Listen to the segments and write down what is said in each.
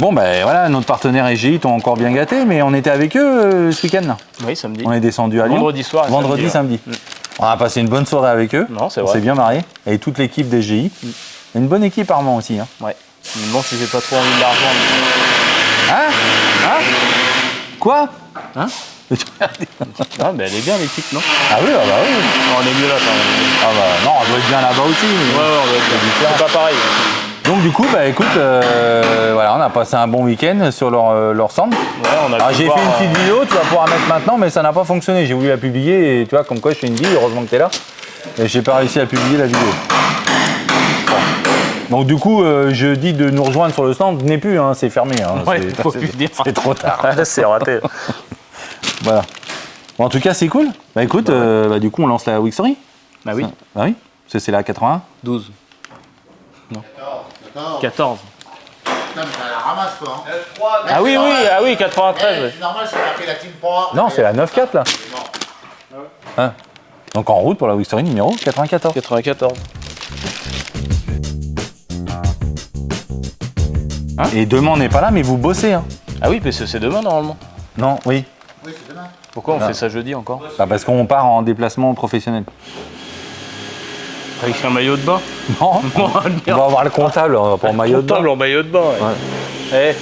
bon, ben voilà, notre partenaire EGI t'ont encore bien gâté, mais on était avec eux ce week-end. Oui, samedi. On est descendu à Lyon. Vendredi soir. Vendredi, samedi. On a passé une bonne soirée avec eux. Non, c'est on vrai. s'est bien marré. Et toute l'équipe d'EGI. Une bonne équipe Armand aussi. Hein. Ouais. Je me demande si j'ai pas trop envie de l'argent. Hein Quoi Hein Ah, mais elle est bien l'équipe, non? Ah oui, ah bah oui. Non, on est mieux là quand même. Ah bah non, on doit être bien là-bas aussi. Mais... Ouais, on doit être bien. C'est pas pareil. Donc du coup, bah écoute, voilà, on a passé un bon week-end sur leur stand. Ouais, on a Alors pu j'ai voir, fait une petite vidéo, tu vas pouvoir mettre maintenant, mais ça n'a pas fonctionné. J'ai voulu la publier et tu vois, comme quoi je fais une vie, heureusement que tu es là. Et j'ai pas réussi à publier la vidéo. Bon. Donc du coup, je dis de nous rejoindre sur le stand, venez plus, hein, c'est fermé. Hein, ouais, faut plus dire. C'est trop tard. C'est raté. Voilà. Bon, en tout cas, c'est cool. Bah écoute, bah, du coup, on lance la Wixory. Bah oui. Bah oui, parce que c'est la 81. 12. Non. 14. 14. Putain, mais t'as la ramasse, toi. Hein. Ah oui, ah oui, 93. C'est normal, c'est marqué la Team Power. Non, c'est la 9-4 là. Hein. Donc en route pour la Wixory numéro 94. 94. Hein et demain, on n'est pas là, mais vous bossez. Hein. Ah oui, parce que c'est demain normalement. Non, oui. Oui, c'est demain. Pourquoi on Ah. fait ça jeudi encore? Bah, parce qu'on part en déplacement professionnel. Avec un maillot de bain? Non, on va avoir le comptable, on va pas en maillot de bain. en maillot de bain, ouais.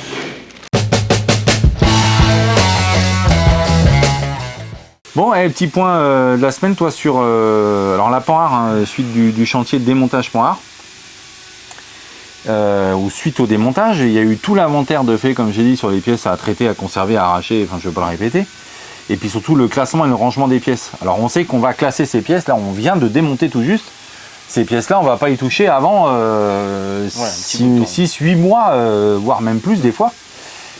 Bon, petit point de la semaine, toi, sur alors la Panhard, hein, suite du chantier de démontage Panhard. Ou suite au démontage, il y a eu tout l'inventaire de fait, comme j'ai dit, sur les pièces à traiter, à conserver, à arracher, enfin je ne vais pas le répéter. Et puis surtout le classement et le rangement des pièces. Alors on sait qu'on va classer ces pièces, là on vient de démonter tout juste. Ces pièces-là, on ne va pas y toucher avant 6-8 mois, voire même plus des fois.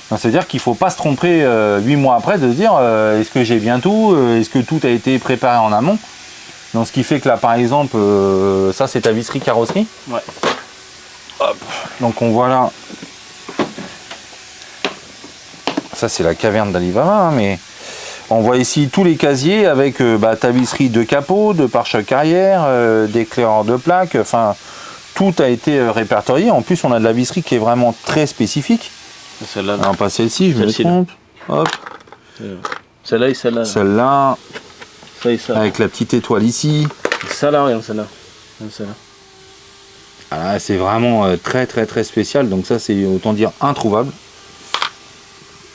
C'est-à-dire qu'il ne faut pas se tromper 8 mois après de se dire est-ce que j'ai bien tout, est-ce que tout a été préparé en amont. Donc ce qui fait que là par exemple, ça c'est ta visserie carrosserie. Ouais. Hop. Donc on voit là, ça c'est la caverne d'Alibaba, hein, mais on voit ici tous les casiers avec ta visserie de capot, de pare-choc arrière, d'éclaireurs de plaques, enfin tout a été répertorié. En plus on a de la visserie qui est vraiment très spécifique. Celle-là. Non, pas celle-ci, je me trompe. Hop. Celle-là et celle-là. Celle-là, Ça et ça. avec la petite étoile ici. Ça là, regarde celle-là. Celle-là. Voilà, c'est vraiment très très très spécial, donc ça c'est autant dire introuvable.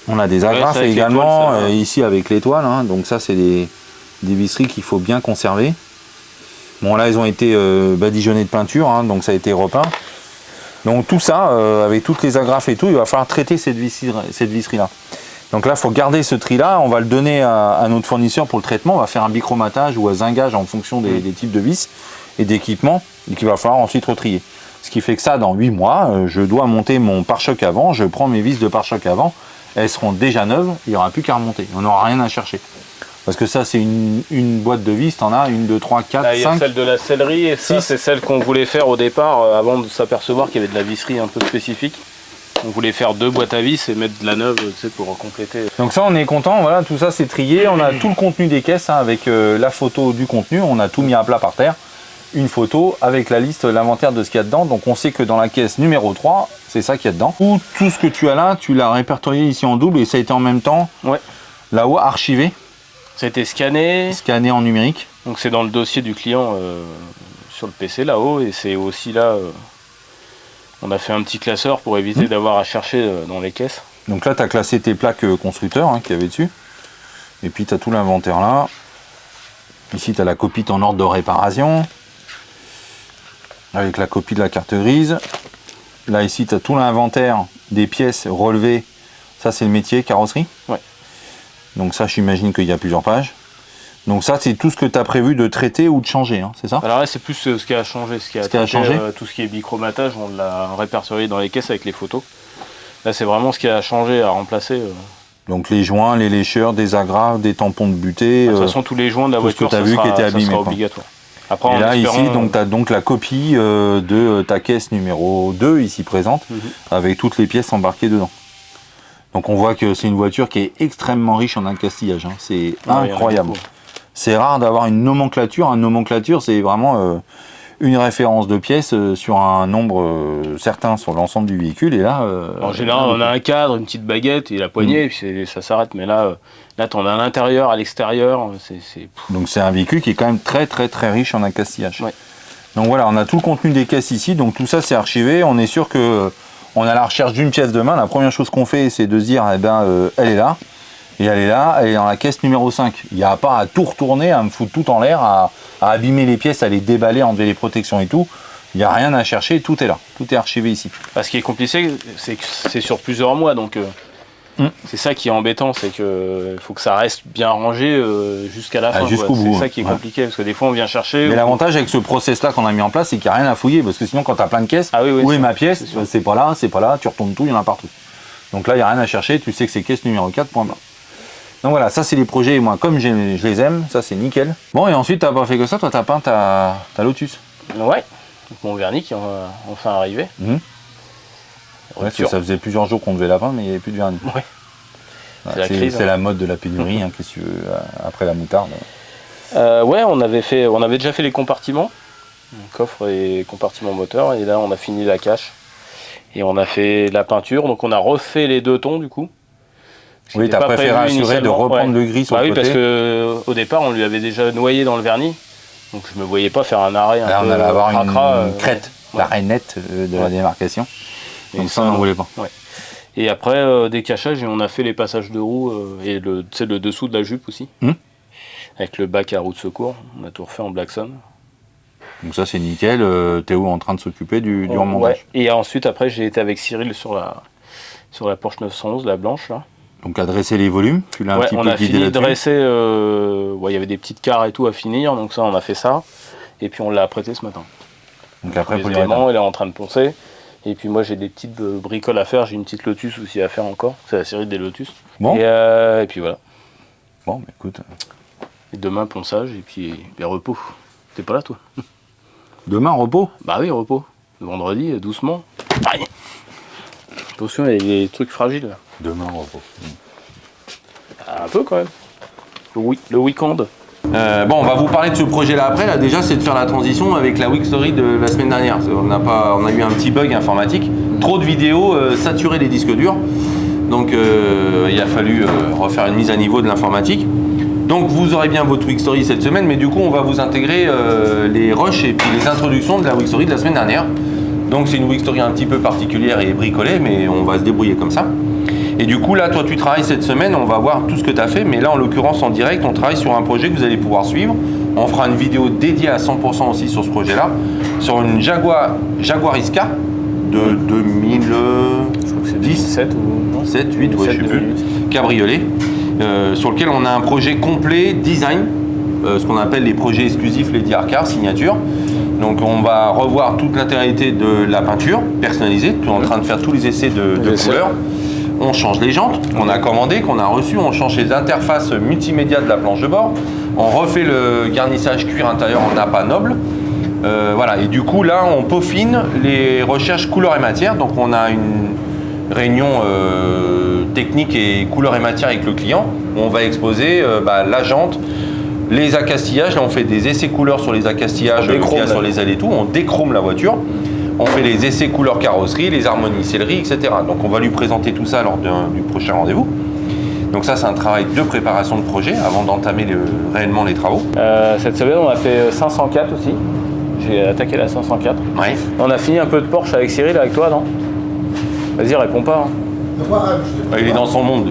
On a des agrafes avec également, l'étoile, ça, ici avec l'étoile, hein, donc ça c'est des visseries qu'il faut bien conserver. Bon là ils ont été badigeonnés de peinture, hein, donc ça a été repeint. Donc tout ça, avec toutes les agrafes et tout, il va falloir traiter cette visserie là. Donc là il faut garder ce tri là, on va le donner à notre fournisseur pour le traitement, on va faire un bichromatage ou un zingage en fonction des types de vis et d'équipements, et qu'il va falloir ensuite retrier. Ce qui fait que ça, dans 8 mois, je dois monter mon pare-choc avant, je prends mes vis de pare-choc avant, elles seront déjà neuves, il n'y aura plus qu'à remonter, on n'aura rien à chercher. Parce que ça, c'est une boîte de vis, t'en as 1, 2, 3, 4, 5. Il y a celle de la sellerie, et ça, c'est celle qu'on voulait faire au départ, avant de s'apercevoir qu'il y avait de la visserie un peu spécifique. On voulait faire 2 boîtes à vis et mettre de la neuve, tu sais, pour compléter. Donc ça, on est content, voilà, tout ça c'est trié, on a tout le contenu des caisses, hein, avec la photo du contenu, on a tout mis à plat par terre. Une photo avec la liste, l'inventaire de ce qu'il y a dedans. Donc on sait que dans la caisse numéro 3, c'est ça qu'il y a dedans. Tout ce que tu as là, tu l'as répertorié ici en double et ça a été en même temps là-haut archivé. Ça a été scanné. Scanné en numérique. Donc c'est dans le dossier du client sur le PC là-haut. Et c'est aussi là, on a fait un petit classeur pour éviter d'avoir à chercher dans les caisses. Donc là, tu as classé tes plaques constructeurs qu'il y avait dessus. Et puis tu as tout l'inventaire là. Ici, tu as la copie en ordre de réparation. Avec la copie de la carte grise. Là, ici, tu as tout l'inventaire des pièces relevées. Ça, c'est le métier carrosserie. Ouais. Donc ça, j'imagine qu'il y a plusieurs pages. Donc ça, c'est tout ce que tu as prévu de traiter ou de changer, hein, c'est ça? Alors là, c'est plus ce qui a changé. Ce qui a changé, tout ce qui est bichromatage, on l'a répertorié dans les caisses avec les photos. Là, c'est vraiment ce qui a changé, à remplacer. Donc les joints, les lécheurs, des agrafes, des tampons de butée. De toute façon, tous les joints de la voiture, ça sera obligatoire. Après, et là, ici, tu as donc la copie de ta caisse numéro 2, ici présente, avec toutes les pièces embarquées dedans. Donc on voit que c'est une voiture qui est extrêmement riche en accastillage, hein. C'est incroyable. C'est rare d'avoir une nomenclature. Une nomenclature, c'est vraiment une référence de pièces sur un nombre certain sur l'ensemble du véhicule. Et là, en général, on a un cadre, une petite baguette et la poignée, et puis ça s'arrête. Mais là tu en as à l'intérieur, à l'extérieur. Donc c'est un véhicule qui est quand même très très très riche en accastillage. Ouais. Donc voilà, on a tout le contenu des caisses ici. Donc tout ça c'est archivé. On est sûr que on a la recherche d'une pièce de main. La première chose qu'on fait, c'est de se dire, eh ben, elle est là. Et elle est là, elle est dans la caisse numéro 5. Il n'y a pas à tout retourner, à me foutre tout en l'air, à abîmer les pièces, à les déballer, enlever les protections et tout. Il n'y a rien à chercher, tout est là. Tout est archivé ici. Ce qui est compliqué, c'est que c'est sur plusieurs mois. Donc c'est ça qui est embêtant, c'est qu'il faut que ça reste bien rangé jusqu'à la fin. Jusqu'au bout. C'est ça qui est compliqué, parce que des fois on vient chercher. Mais l'avantage avec ce process-là qu'on a mis en place, c'est qu'il n'y a rien à fouiller. Parce que sinon, quand tu as plein de caisses, où est ma pièce? C'est pas là, tu retournes tout, il y en a partout. Donc là, il n'y a rien à chercher, tu sais que c'est caisse numéro 4, point barre. Donc voilà, ça c'est les projets, moi comme je les aime, ça c'est nickel. Bon, et ensuite t'as pas fait que ça, toi t'as peint ta Lotus. Ouais, donc mon vernis qui est enfin arrivé. Ouais, ça faisait plusieurs jours qu'on devait la peindre, mais il n'y avait plus de vernis. Ouais. C'est la mode de la pénurie, hein, qu'est-ce que tu veux, après la moutarde. Ouais, on avait déjà fait les compartiments, coffre et compartiment moteur, et là on a fini la cache. Et on a fait la peinture, donc on a refait les 2 tons du coup. Oui, tu as préféré assurer de reprendre le gris sur le côté. Oui, parce qu'au départ, on lui avait déjà noyé dans le vernis. Donc je me voyais pas faire un arrêt un peu on allait avoir cracra, une crête, l'arrêt net de la démarcation. Donc ça, on n'en voulait pas. Ouais. Et après, décachage, et on a fait les passages de roues et le dessous de la jupe aussi. Avec le bac à roue de secours. On a tout refait en Blackson. Donc ça, c'est nickel. Théo est en train de s'occuper du remontage. Ouais. Et ensuite, après, j'ai été avec Cyril sur la Porsche 911, la blanche là. Donc à dresser les volumes, tu l'as un petit peu guidé là-dessus. On a fini de dresser, il y avait des petites carres et tout à finir, donc ça on a fait ça, et puis on l'a apprêté ce matin. Donc après pour les éléments, il est en train de poncer, et puis moi j'ai des petites bricoles à faire, j'ai une petite Lotus aussi à faire encore, c'est la série des Lotus. Bon. Et puis voilà. Bon, bah écoute. Et demain ponçage, et puis repos. T'es pas là toi? Demain repos? Bah oui, repos. Vendredi, doucement. Aïe. Attention, il y a des trucs fragiles là. Demain repos. Un peu quand même. Le week-end. Bon, on va vous parler de ce projet-là après. Là, déjà, c'est de faire la transition avec la Week Story de la semaine dernière. On a eu un petit bug informatique. Trop de vidéos, saturer les disques durs. Donc, il a fallu refaire une mise à niveau de l'informatique. Donc, vous aurez bien votre Week Story cette semaine, mais du coup, on va vous intégrer les rushs et puis les introductions de la Week Story de la semaine dernière. Donc, c'est une Week Story un petit peu particulière et bricolée, mais on va se débrouiller comme ça. Et du coup, là, toi, tu travailles cette semaine, on va voir tout ce que tu as fait, mais là, en l'occurrence, en direct, on travaille sur un projet que vous allez pouvoir suivre. On fera une vidéo dédiée à 100% aussi sur ce projet-là, sur une Jaguariska de 2010, 7 ou 7, 8, ouais, je sais plus, cabriolet, sur lequel on a un projet complet design, ce qu'on appelle les projets exclusifs Lady Arcar, signature. Donc on va revoir toute l'intégralité de la peinture personnalisée, on est en train de faire tous les essais de couleurs. On change les jantes qu'on a commandées, qu'on a reçues, on change les interfaces multimédia de la planche de bord, on refait le garnissage cuir intérieur en appât noble. Voilà, et du coup là on peaufine les recherches couleurs et matière, donc on a une réunion technique et couleurs et matière avec le client, où on va exposer la jante, les accastillages, là on fait des essais couleurs sur les accastillages qu'il y a sur les ailes et tout, on déchrome la voiture. On fait les essais couleur carrosserie, les harmonies sellerie, etc. Donc on va lui présenter tout ça lors du prochain rendez-vous. Donc ça c'est un travail de préparation de projet avant d'entamer réellement les travaux. Cette semaine on a fait 504 aussi. J'ai attaqué la 504. Ouais. On a fini un peu de Porsche avec Cyril, avec toi, non? Vas-y, réponds pas. Il est dans son monde.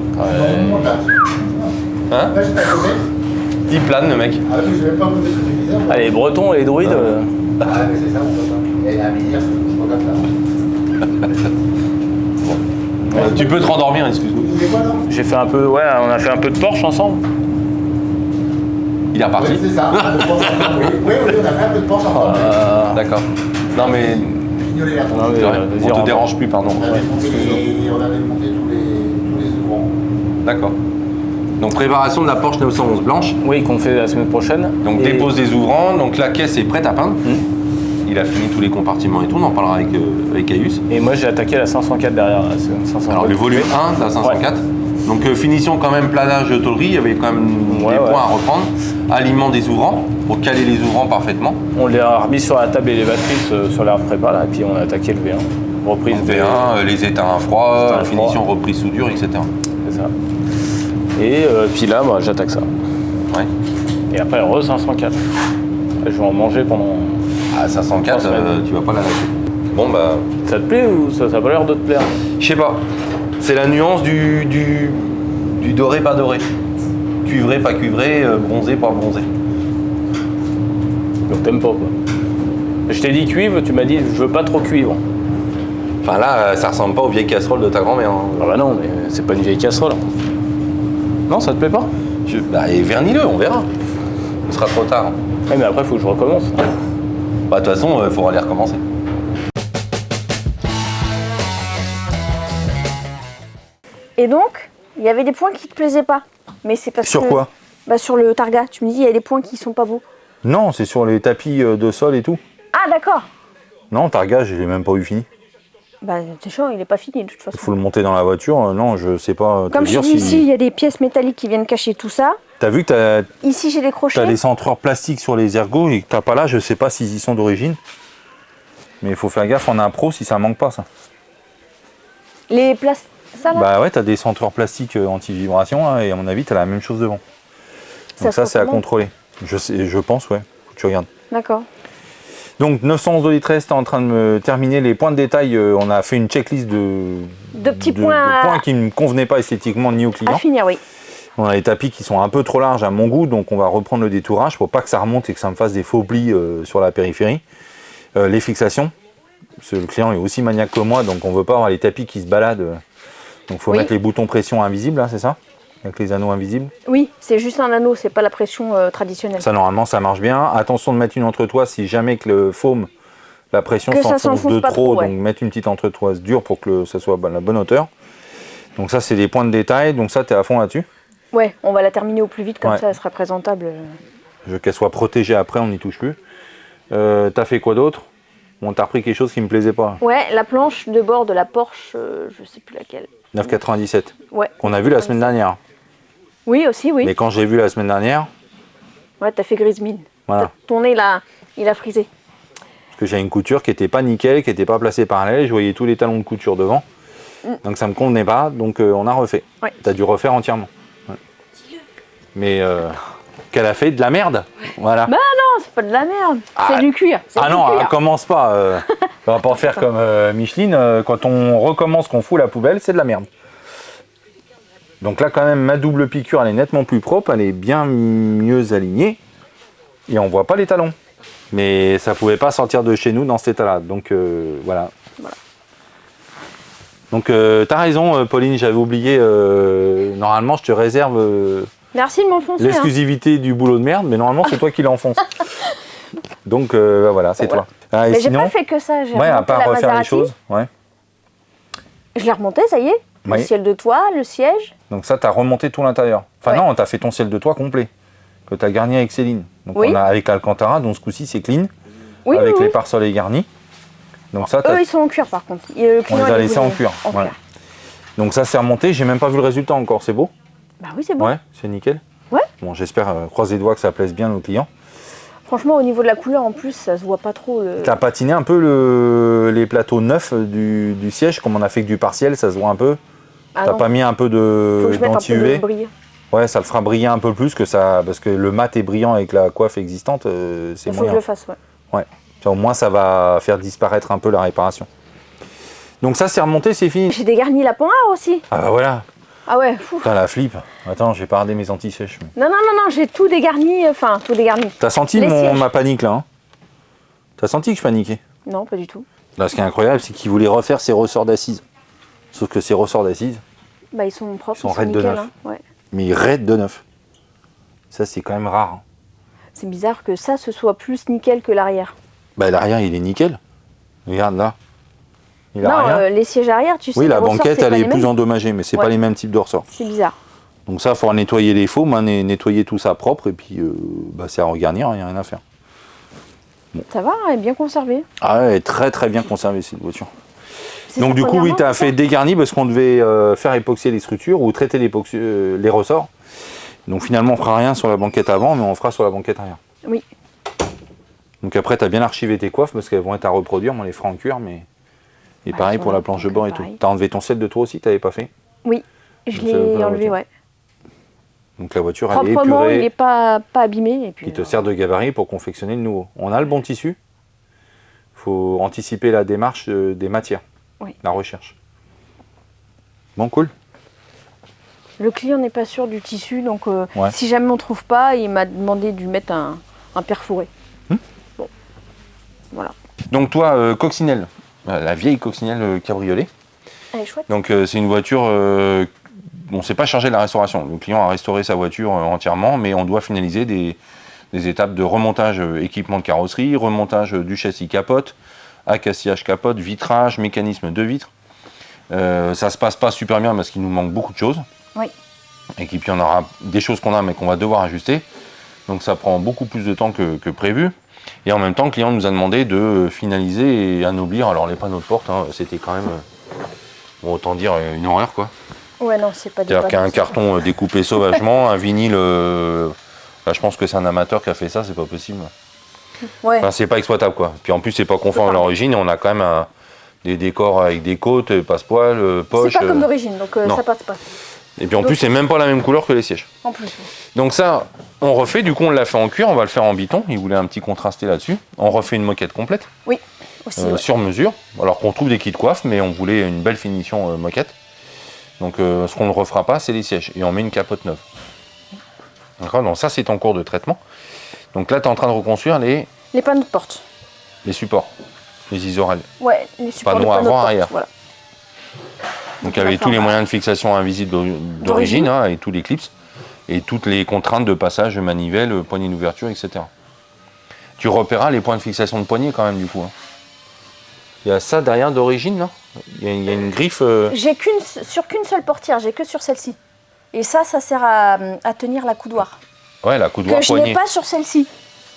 Hein? Il plane le mec. Ah oui, je vais pas vous mettre le téléviseur. Ah, les Bretons et les druides. Ah mais c'est ça, on peut pas. Et la minière, je regarde là. Tu peux te rendormir, excuse-moi. Vous voulez quoi là? J'ai fait un peu, on a fait un peu de Porsche ensemble. Il est reparti. Oui, c'est ça. Oui, on a fait un peu de Porsche ensemble. D'accord. Non mais Ignorer la Non, tente. mais, c'est vrai, vas-y, on te dérange plus, pardon. On avait monté tous les ouvrants. D'accord. Donc préparation de la Porsche 911 blanche. Oui, qu'on fait la semaine prochaine. Donc dépose des ouvrants, donc la caisse est prête à peindre. Il a fini tous les compartiments et tout, on en parlera avec Caius. Et moi j'ai attaqué la 504 derrière. La 504. Alors le volume 1 de la 504. Donc finition quand même, planage de tôlerie, il y avait quand même Ouais, des ouais. points à reprendre. Alignement des ouvrants, pour caler les ouvrants parfaitement. On les a remis sur la table élévatrice sur l'air prépa, là, et puis on a attaqué le V1. Reprise Donc V1, les étains à froid, Étain à finition, froid. reprise soudure, etc. C'est ça. Et puis là, bah, j'attaque ça. Ouais. Et après, re 504. Je vais en manger pendant... À 504, 3 semaines. tu vas pas la lâcher. Bon bah, Ça te plaît ou ça a pas l'air de te plaire? je sais pas. C'est la nuance du doré pas doré. Cuivré pas cuivré, bronzé pas bronzé. Donc t'aimes pas, quoi. Je t'ai dit cuivre, tu m'as dit je veux pas trop cuivre. Enfin là, ça ressemble pas aux vieilles casseroles de ta grand-mère. Hein. Ah bah non, mais c'est pas une vieille casserole. Non, ça te plaît pas? Bah, et vernis-le, on verra. Ce sera trop tard. Ouais, mais après, faut que je recommence. Bah, de toute façon, il faudra les recommencer. Et donc, il y avait des points qui te plaisaient pas. Mais c'est parce Sur que... quoi? Bah sur le targa. Tu me dis, il y a des points qui sont pas beaux. Non, c'est sur les tapis de sol et tout. Ah d'accord. Non, Targa, je l'ai même pas eu fini. Bah c'est chiant, il est pas fini de toute façon. Il faut le monter dans la voiture. Non, je sais pas te Comme je dire dis ici, il y a des pièces métalliques qui viennent cacher tout ça. T'as vu que Ici, j'ai des crochets. t'as des centreurs plastiques sur les ergots et que t'as pas là, je sais pas s'ils y sont d'origine. Mais il faut faire gaffe en impro si ça manque pas ça. Les places... Ça là Bah ouais, t'as des centreurs plastiques anti-vibration hein, et à mon avis, t'as la même chose devant. Donc ça, se c'est à recommande. contrôler. Je pense, ouais. Faut que tu regardes. D'accord. Donc 911 de litresse, t'es en train de me terminer les points de détail. On a fait une checklist de Petits points points qui ne me convenaient pas esthétiquement ni au à client. finir, oui. On a les tapis qui sont un peu trop larges à mon goût, donc on va reprendre le détourage pour pas que ça remonte et que ça me fasse des faux plis sur la périphérie. Les fixations, parce que le client est aussi maniaque que moi, donc on veut pas avoir les tapis qui se baladent. Donc il faut Oui. mettre les boutons pression invisibles, là, c'est ça? Avec les anneaux invisibles. Oui, c'est juste un anneau, c'est pas la pression traditionnelle. Ça, normalement, ça marche bien. Attention de mettre une entretoise si jamais que le foam, la pression Que ça s'enfonce s'enfonce de pas trop, trop, ouais. donc mettre une petite entretoise dure pour que ça soit à la bonne hauteur. Donc ça, c'est des points de détail, donc ça, tu es à fond là-dessus. Ouais, on va la terminer au plus vite, comme Ouais. ça elle sera présentable. Je veux qu'elle soit protégée après, on n'y touche plus. T'as fait quoi d'autre? Bon, t'as repris quelque chose qui me plaisait pas. Ouais, la planche de bord de la Porsche, je sais plus laquelle. 9,97. Ouais. Qu'on a vu la semaine dernière. Oui, aussi, oui. Mais quand j'ai vu la semaine dernière, Ouais, t'as fait grise mine. voilà. Ton nez, là, il a frisé. Parce que j'ai une couture qui était pas nickel, qui était pas placée parallèle. Je voyais tous les talons de couture devant. Donc ça me convenait pas, donc on a refait. Ouais. T'as dû refaire entièrement. Ouais. Mais qu'elle a fait de la merde. Voilà. Bah non, c'est pas de la merde. Ah, C'est du cuir. C'est Ah du non, cuir. commence pas. On va pas faire comme Micheline. Quand on recommence qu'on fout la poubelle, c'est de la merde. Donc là, quand même, ma double piqûre, elle est nettement plus propre. Elle est bien mieux alignée. Et on voit pas les talons. Mais ça pouvait pas sortir de chez nous dans cet état-là. Donc voilà. Donc t'as raison, Pauline, j'avais oublié. Normalement, je te réserve Merci de m'enfoncer. Hein. l'exclusivité du boulot de merde, mais normalement, c'est toi qui l'enfonce. Donc bah, voilà, c'est Voilà. toi. Ah, et Mais j'ai sinon, pas fait que ça. J'ai ouais, à remonté part la refaire les Maserati. choses. Ouais. Je l'ai remonté, ça y est. Oui. Le ciel de toit, le siège. Donc ça, t'as remonté tout l'intérieur. Enfin Ouais. non, t'as fait ton ciel de toit complet, que t'as garni avec Céline. Donc Oui. on a avec l'Alcantara, donc ce coup-ci c'est clean, Oui, avec oui, les oui. pare-soleils garnis. Donc ça, t'as- Eux, ils sont en cuir par contre. Le on client, les a il laissés en voulait- cuir. Voilà. Donc ça c'est remonté, j'ai même pas vu le résultat encore, c'est beau? Bah oui, c'est bon. Ouais, c'est nickel. Ouais. Bon, j'espère, croise les doigts que ça plaise bien aux clients. Franchement, au niveau de la couleur, en plus, ça se voit pas trop. T'as patiné un peu les plateaux neufs du siège, comme on a fait que du partiel, ça se voit un peu. Ah T'as non, pas mis un peu faut que je mette un peu de d'anti-UV? brille. Ouais, ça le fera briller un peu plus que ça, parce que le mat est brillant avec la coiffe existante, c'est Il faut que moyen. je le fasse, ouais. Ça, au moins, ça va faire disparaître un peu la réparation. Donc ça, c'est remonté, c'est fini. J'ai dégarni la panhard aussi. Ah bah voilà, Ah ouais, fou. putain la flip. Attends, j'ai pas regardé mes anti-sèches. mais- Non, non, non, non, j'ai tout dégarni. Enfin, tout dégarni. T'as senti Les sièges. ma panique là, hein? T'as senti que je paniquais? Non, pas du tout. Là, ce qui est incroyable, c'est qu'il voulait refaire ses ressorts d'assises. Sauf que ces ressorts d'assises, Bah, ils sont propres, Ils sont raides de nickel, neuf. hein. Ouais. mais raides de neuf. Ça, c'est quand même rare. Hein. C'est bizarre que ça, ce soit plus nickel que l'arrière. Bah l'arrière, il est nickel. Regarde là. Il a Non, rien. les sièges arrière, tu sais, Oui, les la ressorts, banquette, c'est elle pas est les plus mêmes. endommagée, mais c'est Ouais. pas les mêmes types de ressorts. C'est bizarre. Donc ça, il faut nettoyer les faux, nettoyer tout ça propre, et puis bah, c'est à regarnir, il n'y a rien à faire. Ça va, elle est bien conservée. Ah ouais, elle est très très bien conservée cette voiture. C'est Donc sa du coup, première oui, vente, tu as c'est fait ça dégarni parce qu'on devait faire époxyer les structures ou traiter les ressorts. Donc finalement, on fera rien sur la banquette avant, mais on fera sur la banquette arrière. Oui. Donc après, tu as bien archivé tes coiffes parce qu'elles vont être à reproduire, mais on les fera en cuir. Mais... Et Ouais, pareil pour voilà, la planche de donc, bord et tout. pareil. Tu as enlevé ton ciel de toit aussi, tu n'avais pas fait. Oui, je Donc, ça veut l'ai pas enlevé, la ouais. Donc la voiture, elle est Proprement, il épurée, n'est pas abîmé. Et puis, qui te sert de gabarit pour confectionner le nouveau. On a le bon tissu. Il faut anticiper la démarche des matières, Oui. la recherche. Bon, cool. Le client n'est pas sûr du tissu, donc Ouais. si jamais on ne trouve pas, il m'a demandé de lui mettre un perforé. Bon, voilà. Donc toi, coccinelle, la vieille coccinelle cabriolet. Elle est chouette. Donc c'est une voiture, on ne s'est pas chargé de la restauration. Le client a restauré sa voiture entièrement, mais on doit finaliser des étapes de remontage équipement de carrosserie, remontage du châssis capote, accastillage capote, vitrage, mécanisme de vitre. Ça se passe pas super bien parce qu'il nous manque beaucoup de choses. Oui. Et puis on aura des choses qu'on a mais qu'on va devoir ajuster. Donc ça prend beaucoup plus de temps que prévu. Et en même temps, le client nous a demandé de finaliser et anoblir. Alors les panneaux de porte, hein, c'était quand même, bon, autant dire, une horreur quoi. Ouais, non, c'est pas des C'est-à-dire panneaux, qu'un c'est carton découpé sauvagement, un vinyle, là, je pense que c'est un amateur qui a fait ça, c'est pas possible. pas- Ouais, Enfin, c'est pas exploitable quoi. Puis en plus, c'est pas conforme à pas. l'origine et on a quand même des décors avec des côtes, passepoil, poches. c'est pas comme d'origine, donc non. ça passe pas. Et puis en plus, c'est même pas la même couleur que les sièges. En plus. Donc ça, on refait, du coup on l'a fait en cuir, on va le faire en biton, il voulait un petit contrasté là-dessus. On refait une moquette complète, Oui, aussi. Ouais. sur mesure, alors qu'on trouve des kits coiffe, mais on voulait une belle finition moquette. Donc ce qu'on ne refera pas, c'est les sièges, et on met une capote neuve. D'accord, donc ça c'est en cours de traitement. Donc là tu es en train de reconstruire les Les panneaux de porte. supports, les isorels. Ouais, les supports Panneaux de panneaux de avant, porte, arrière. Voilà. Donc on va avec tous faire les un- moyens de fixation invisibles d'origine, hein, et tous les clips, et toutes les contraintes de passage, manivelle, poignée d'ouverture, etc. Tu repéreras les points de fixation de poignée quand même du coup. Hein. Il y a ça derrière d'origine, là. Il y a une griffe. J'ai sur qu'une seule portière, j'ai que sur celle-ci. Et ça sert à tenir la coudoir. Ouais, la coudoir Que je n'ai poignée. pas sur celle-ci.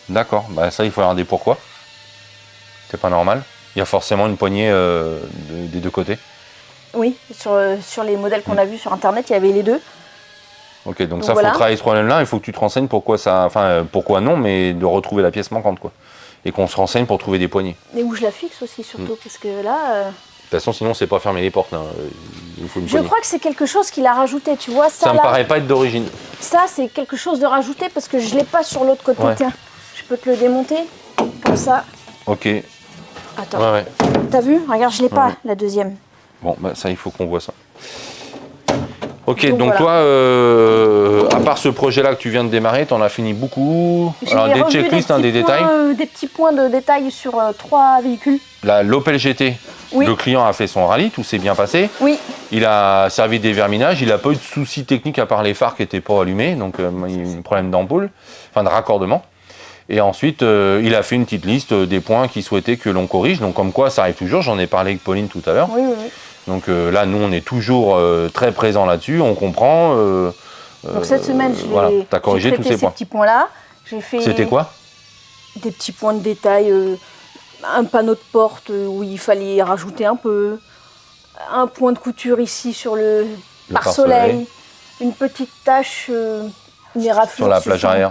D'accord, bah ça il faut regarder pourquoi. C'est pas normal. Il y a forcément une poignée des deux côtés. Oui, sur les modèles qu'on a vus sur internet, il y avait les deux. Ok, donc Donc ça voilà. faut travailler ce problème-là, il faut que tu te renseignes pourquoi ça. Enfin, pourquoi non, mais de retrouver la pièce manquante quoi. Et qu'on se renseigne pour trouver des poignées. Et où je la fixe aussi, surtout, parce que là. De toute façon, sinon c'est pas fermer les portes. Hein. Il faut une Je poignée. crois que c'est quelque chose qu'il a rajouté, tu vois. Ça me là, paraît pas être d'origine. ça, c'est quelque chose de rajouté parce que je l'ai pas sur l'autre côté. Ouais. Tiens, je peux te le démonter comme ça. Ok. Ouais, Attends, ouais. t'as vu? Regarde, je l'ai pas, Ouais. la deuxième. Bon, bah ça il faut qu'on voit ça. Ok, Donc, donc voilà. toi, à part ce projet-là que tu viens de démarrer, t'en as fini beaucoup. J'ai Alors des revu checklists, petits des détails. points, des petits points de détail sur 3 véhicules. L'Opel GT, Oui. le client a fait son rallye, tout s'est bien passé. Oui, Il a servi des verminages, il n'a pas eu de soucis techniques à part les phares qui n'étaient pas allumés, donc il y a eu un problème d'ampoule, enfin de raccordement. Et ensuite, il a fait une petite liste des points qu'il souhaitait que l'on corrige. Donc comme quoi, ça arrive toujours, j'en ai parlé avec Pauline tout à l'heure. oui, oui, oui. Donc là, nous, on est toujours très présents là-dessus, on comprend. Donc cette semaine, je voilà, l'ai t'as corrigé j'ai tous traité ces points. petits points-là. J'ai fait C'était quoi? des petits points de détail, un panneau de porte où il fallait rajouter un peu, un point de couture ici sur le pare-soleil, une petite tache, une éraflure Sur la plage le arrière.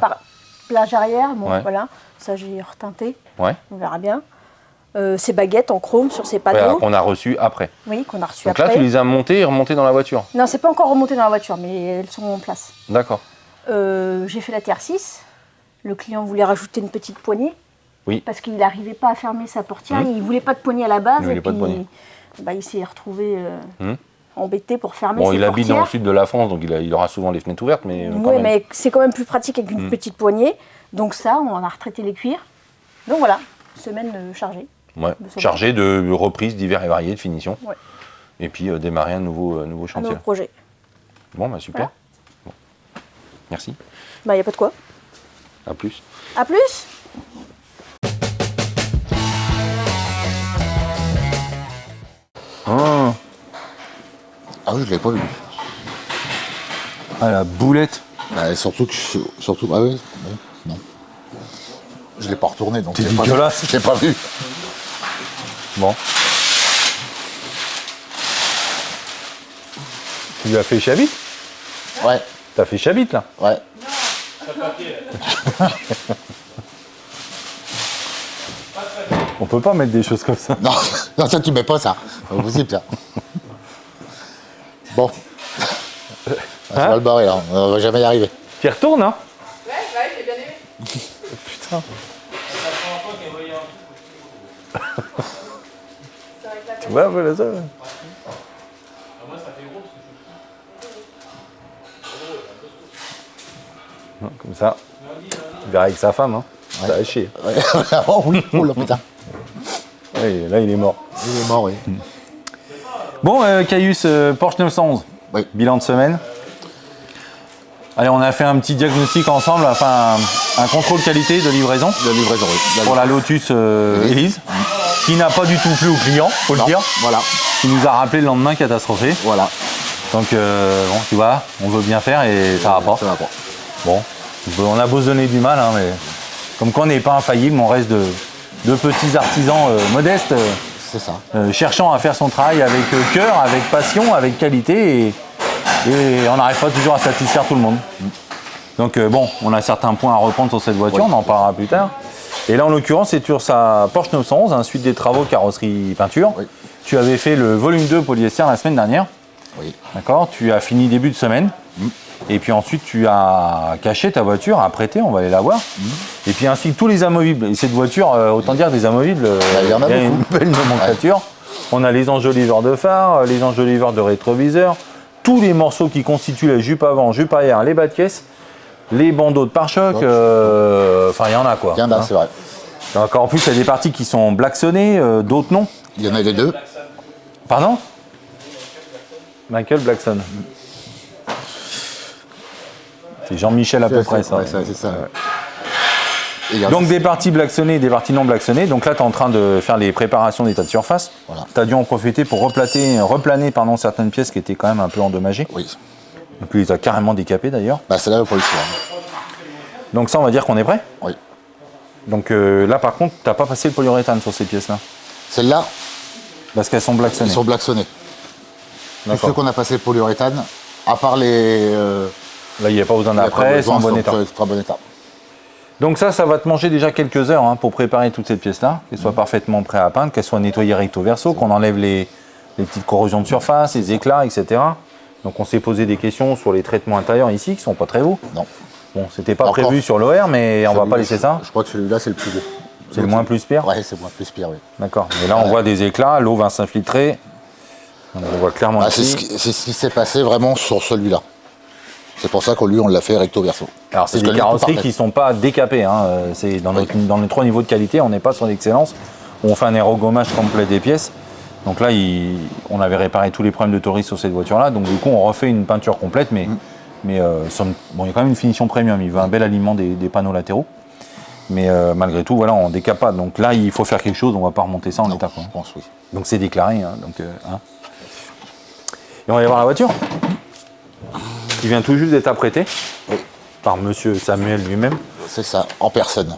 Plage arrière, bon Ouais. voilà, ça j'ai reteinté, Ouais, on verra bien. Ces baguettes en chrome sur ces ouais, panneaux, qu'on a reçu après. oui, qu'on a reçu Donc après. là, tu les as montées et remontées dans la voiture. Non, c'est pas encore remonté dans la voiture, mais elles sont en place. D'accord. J'ai fait la TR6. Le client voulait rajouter une petite poignée. Oui. Parce qu'il n'arrivait pas à fermer sa portière. Il ne voulait pas de poignée à la base. Il voulait et pas de puis, poignée. bah, il s'est retrouvé Mmh. embêté pour fermer Bon, ses il habite dans le portières. sud de la France, donc il aura souvent les fenêtres ouvertes, mais quand Oui, même. mais c'est quand même plus pratique avec une petite poignée. Donc ça, on a retraité les cuirs. Donc voilà, semaine chargée. Ouais. de ce Chargé de reprises divers et variées de finition. Ouais. Et puis démarrer un nouveau Un chantier. nouveau projet. Bon, bah super. Voilà. Bon. Merci. Bah, il n'y a pas de quoi. À plus. À plus. Oh. Ah oui, je l'ai pas vu. Ah, la boulette. Bah, surtout que ah ouais, non. Je l'ai pas retourné donc. T'es je l'ai pas vu. dégueulasse. Je l'ai pas vu. Bon. Tu lui as fait Chabit? Ouais, T'as fait Chabit là? ouais. On peut pas mettre des choses comme ça. Non, non, ça tu mets pas ça. C'est pas possible ça. Bon. Ça va le barrer là, on va jamais y arriver. Tu y retournes, hein? Ouais, j'ai bien aimé. Putain. Tu vois, voilà ça. Non, comme ça. Tu verras avec sa femme, hein. Ça a chier. Ouais. Oh oui, oh là putain. Ouais, là, il est mort. Il est mort, oui. Bon, Caius, Porsche 911. Oui. Bilan de semaine. Allez, on a fait un petit diagnostic ensemble, enfin un contrôle qualité de livraison La livraison, oui. pour la Lotus Elise, qui n'a pas du tout plu au client, faut le Non, dire, voilà, qui nous a rappelé le lendemain catastrophé. voilà. Donc, bon, tu vois, on veut bien faire et ça va pas. Ça va pas. Bon, on a beau se donner du mal, hein, mais comme quoi on n'est pas infaillible, on reste de petits artisans modestes, C'est ça. cherchant à faire son travail avec cœur, avec passion, avec qualité, et on n'arrive pas toujours à satisfaire tout le monde. Donc bon, on a certains points à reprendre sur cette voiture, Oui. on en parlera plus tard. Et là, en l'occurrence, c'est sur sa Porsche 911, hein, suite des travaux carrosserie peinture. Oui. Tu avais fait le volume 2 polyester la semaine dernière. Oui. D'accord, tu as fini début de semaine. Et puis ensuite, tu as caché ta voiture, apprêtée, on va aller la voir. Et puis ainsi que tous les amovibles. Et cette voiture, autant dire des amovibles, il y en a une beaucoup. belle nomenclature. On a les enjoliveurs de phare, les enjoliveurs de rétroviseur, tous les morceaux qui constituent la jupe avant, jupe arrière, les bas de caisse, les bandeaux de pare-choc, enfin il y en a quoi. Il y en a, c'est vrai. Donc en plus, il y a des parties qui sont blacksonnées, d'autres non. Il y en a les deux. Pardon? Michael Blackson. C'est Jean-Michel à peu près ça. Ouais, c'est ça. Et il y en a- Donc des parties blacksonnées et des parties non blacksonnées. Donc là, tu es en train de faire les préparations d'état de surface. Voilà. Tu as dû en profiter pour replaner certaines pièces qui étaient quand même un peu endommagées. Oui. Et puis, ils ont carrément décapé d'ailleurs. Bah, c'est là pour le soir. Donc ça, on va dire qu'on est prêt. Oui. Donc là, par contre, tu n'as pas passé le polyuréthane sur ces pièces-là. Celles-là, Parce qu'elles sont blacksonnées. ils sont blacksonnés. Tous D'accord. ceux qu'on a passé le polyuréthane, à part les. Là, il n'y a pas besoin d'après, elles sont en bon état. C'est en bon état. Donc ça va te manger déjà quelques heures hein, pour préparer toutes ces pièces-là, qu'elles soient parfaitement prêtes à peindre, qu'elles soient nettoyées recto verso, qu'on enlève les petites corrosions de surface, les éclats, etc. Donc on s'est posé des questions sur les traitements intérieurs ici, qui sont pas très beaux. Non. Bon, c'était pas Encore. prévu sur l'OR, mais on va Celui-là, pas laisser ça. Je crois que celui-là, c'est le plus beau. C'est le moins plus pire. Ouais, c'est le moins plus pire, oui. D'accord. Et là, on voit des éclats, l'eau va s'infiltrer. On voit clairement Bah, c'est ici. ce qui s'est passé vraiment sur celui-là. C'est pour ça qu'on lui, on l'a fait recto verso. Alors, c'est Parce des que lui, carrosseries tout parfait. qui ne sont pas décapées. Hein. C'est dans les trois niveaux de qualité, on n'est pas sur l'excellence. On fait un aérogommage complet des pièces. Donc là, on avait réparé tous les problèmes de tourisme sur cette voiture-là. Donc du coup, on refait une peinture complète, mais il y a quand même une finition premium. Il veut un bel alignement des panneaux latéraux. Mais malgré tout, voilà, on décape pas. Donc là, il faut faire quelque chose. On ne va pas remonter ça en état. Quoi. Je pense, oui. Donc c'est déclaré. Hein. Et on va aller voir la voiture. Qui vient tout juste d'être apprêtée par monsieur Samuel lui-même. C'est ça, en personne.